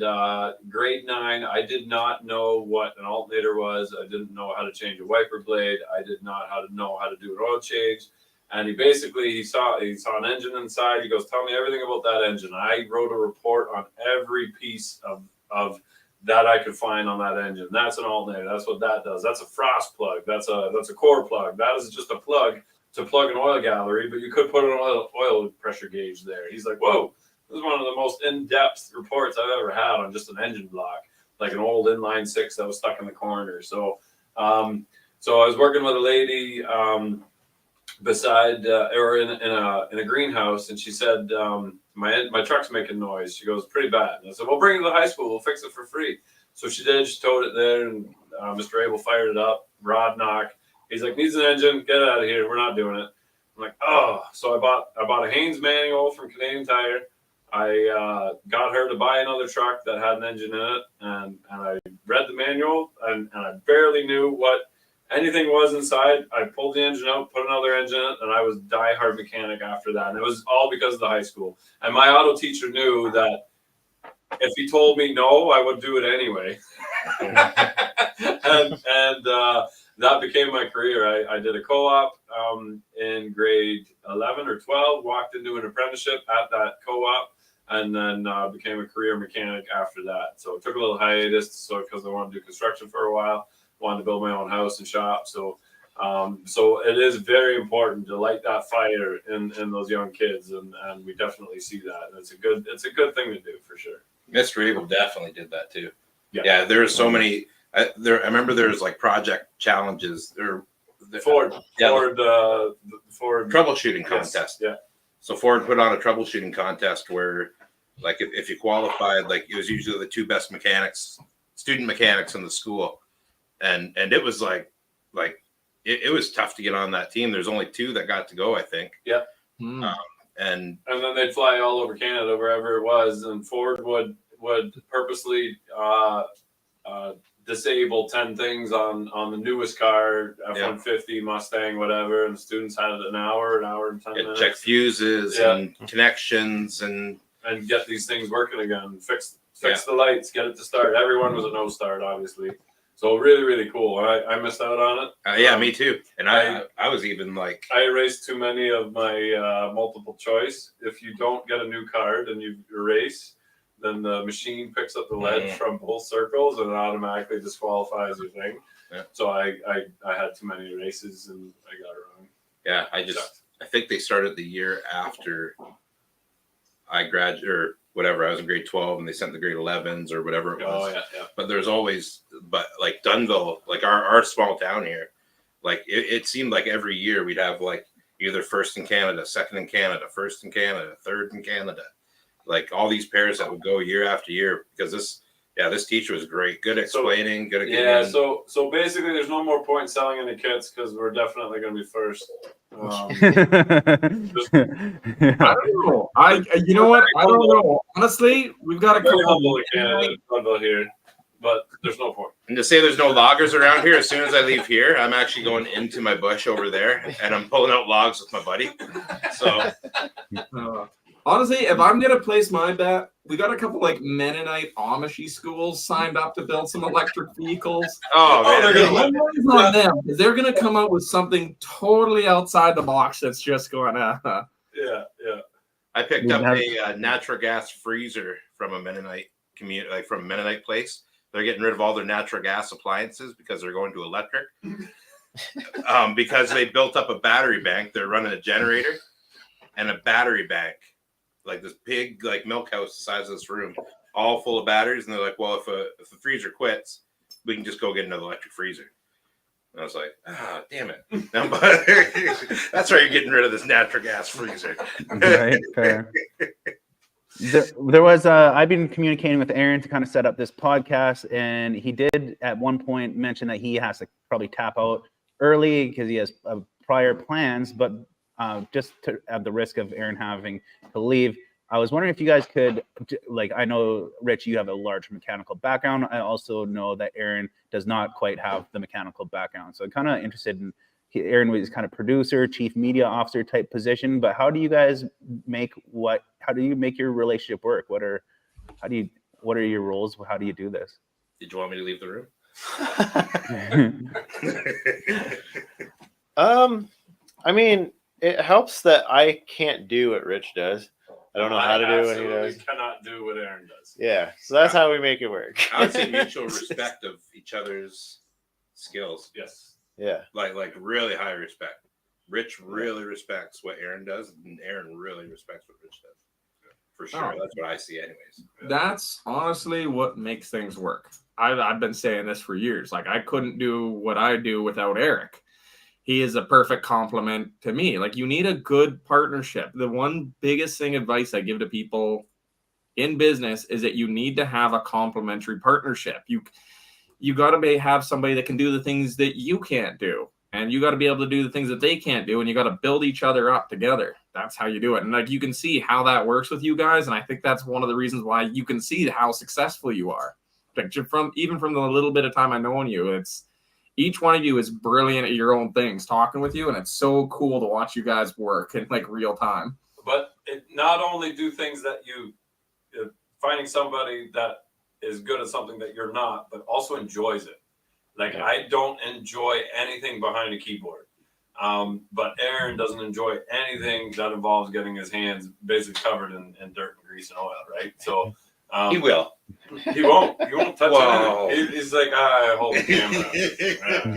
grade 9, I did not know what an alternator was. I didn't know how to change a wiper blade. I did not know how to do an oil change. And he saw an engine inside. He goes, "Tell me everything about that engine." I wrote a report on every piece of that I could find on that engine. That's an alternator. That's what that does. That's a frost plug. That's a core plug. That is just a plug to plug an oil gallery, but you could put an oil pressure gauge there. He's like, "Whoa, this is one of the most in-depth reports I've ever had on just an engine block, like an old inline 6 that was stuck in the corner." So I was working with a lady beside or in a greenhouse, and she said, my truck's making noise. She goes, "Pretty bad." And I said, "Well, bring it to the high school. We'll fix it for free." So she did. She towed it there, and Mr. Abel fired it up. Rod knock. He's like, "Needs an engine. Get out of here. We're not doing it." I'm like, "Oh." So I bought a Haynes manual from Canadian Tire. I got her to buy another truck that had an engine in it, and I read the manual, and I barely knew what anything was inside. I pulled the engine out, put another engine in it, and I was diehard mechanic after that. And it was all because of the high school. And my auto teacher knew that if he told me no, I would do it anyway. and that became my career. I did a co-op in grade 11 or 12, walked into an apprenticeship at that co-op, and then became a career mechanic after that. So it took a little hiatus because I wanted to do construction for a while. Wanted to build my own house and shop. So it is very important to light that fire in those young kids, and we definitely see that. And it's a good thing to do for sure. Mr. Abel definitely did that too. Yeah. Yeah, there were so many. I remember there was like project challenges. Ford troubleshooting contest. Yeah. So Ford put on a troubleshooting contest where, like, if you qualified, like it was usually the 2 best student mechanics in the school. And it was like it was tough to get on that team. There's only 2 that got to go, I think. Yeah. And then they'd fly all over Canada, wherever it was, and Ford would purposely disable 10 things on the newest car, F-150, Mustang, whatever, and the students had an hour and 10 minutes. Check fuses and connections and get these things working again. Fix the lights, get it to start. Everyone was a no start, obviously. So really, really cool. I missed out on it. Yeah, me too. And I was even like, I erased too many of my multiple choice. If you don't get a new card and you erase, then the machine picks up the lead from both circles and it automatically disqualifies your thing. Yeah. So I had too many erases and I got it wrong. Yeah, I think they started the year after I graduated or whatever. I was in grade 12 and they sent the grade 11s or whatever it was. Oh, yeah. But there's always, like Dunnville, like our small town here, like it seemed like every year we'd have like either first in Canada, second in Canada, first in Canada, third in Canada. Like all these pairs that would go year after year because this teacher was great. Good explaining, good at getting in. So basically there's no more point selling any kits because we're definitely going to be first. I don't know. You know what? I don't know. Honestly, we've got a couple of here, but there's no point. And to say there's no loggers around here, as soon as I leave here, I'm actually going into my bush over there and I'm pulling out logs with my buddy. So honestly, if I'm gonna place my bet, we got a couple like Mennonite Amishy schools signed up to build some electric vehicles. Oh man, on them. They're gonna come out with something totally outside the box that's just going to. Yeah. I picked up a natural gas freezer from a Mennonite community, like from a Mennonite place. They're getting rid of all their natural gas appliances because they're going to electric. Because they built up a battery bank. They're running a generator and a battery bank. Like this big like milk house the size of this room, all full of batteries, and they're like, well, if the freezer quits, we can just go get another electric freezer. And I was like, damn it. No, but that's why you're getting rid of this natural gas freezer. Right, fair. There was I've been communicating with Arron to kind of set up this podcast, and he did at one point mention that he has to probably tap out early because he has prior plans, but just to, at the risk of Arron having to leave, I was wondering if you guys could, like, I know, Rich, you have a large mechanical background. I also know that Arron does not quite have the mechanical background. So I'm kind of interested in, Arron was kind of producer, chief media officer type position, but how do you guys how do you make your relationship work? What are your roles? How do you do this? Did you want me to leave the room? I mean, it helps that I can't do what Rich does. I don't know how to do what he absolutely does. cannot do what Arron does. Yeah, so that's how we make it work. I would say mutual respect of each other's skills. Yes. Yeah. Like really high respect. Rich really respects what Arron does, and Arron really respects what Rich does. For sure. Oh. That's what I see anyways. That's honestly what makes things work. I've been saying this for years. Like, I couldn't do what I do without Eric. He is a perfect complement to me. Like, you need a good partnership. The one biggest advice I give to people in business is that you need to have a complementary partnership. You got to have somebody that can do the things that you can't do, and you got to be able to do the things that they can't do, and you got to build each other up together. That's how you do it. And like, you can see how that works with you guys, and I think that's one of the reasons why you can see how successful you are. Like, even from the little bit of time I known you, it's each one of you is brilliant at your own things, talking with you, and it's so cool to watch you guys work in like real time. But it not only do things that finding somebody that is good at something that you're not, but also enjoys it. Like, I don't enjoy anything behind a keyboard. But Arron doesn't enjoy anything that involves getting his hands basically covered in dirt and grease and oil, right? So He will. He won't. He won't touch Whoa. anything. He's like, I hold the camera.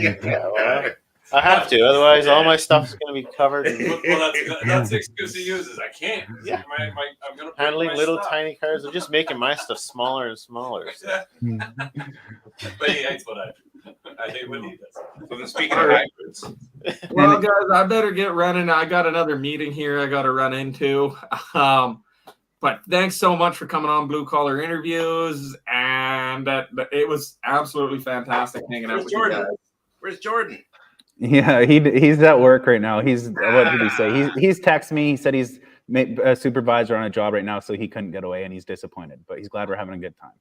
Yeah, well, I have to, otherwise all my stuff's gonna be covered. Well, that's the excuse he uses. I can't. Yeah. I'm gonna Handling my little stuff. tiny cars are just making my stuff smaller and smaller. So. But he hates what I do. I hate what he does. So then speaking of hybrids, Well, guys, I better get running. I got another meeting here I got to run into. But thanks so much for coming on Blue Collar Interviews, and it was absolutely fantastic hanging out with you guys. Where's Jordan? Yeah, he's at work right now. What did he say? He's texted me. He said he's a supervisor on a job right now, so he couldn't get away, and he's disappointed. But he's glad we're having a good time.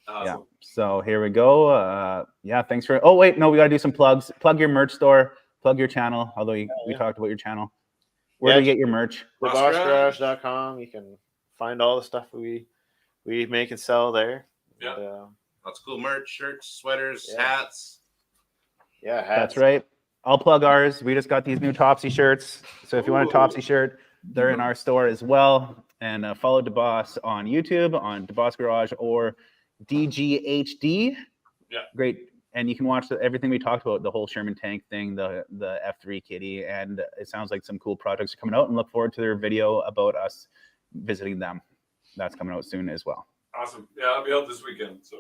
Awesome. Yeah. So here we go. Yeah. Thanks for. Oh wait, no, we got to do some plugs. Plug your merch store. Plug your channel. Although we talked about your channel. Where do you get your merch? DeBossGarage.com. You can find all the stuff we make and sell there. Yeah. And, Lots of cool merch, shirts, sweaters, Yeah. hats. yeah, hats. That's right. I'll plug ours. We just got these new Topsy shirts. So if you want a Topsy shirt, they're in our store as well. And follow DeBoss on YouTube, on DeBoss Garage or DGHD. Yeah. Great. And you can watch everything we talked about, the whole Sherman tank thing, the F3 kitty. And it sounds like some cool projects are coming out, and look forward to their video about us visiting them. That's coming out soon as well. Awesome. Yeah, I'll be out this weekend. So.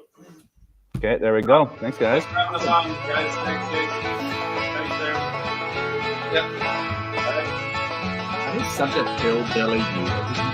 Okay, there we go. Thanks, guys. Thanks for having us on, guys. Thanks, Jake. Thanks, Aaron. That is such a hillbilly dude.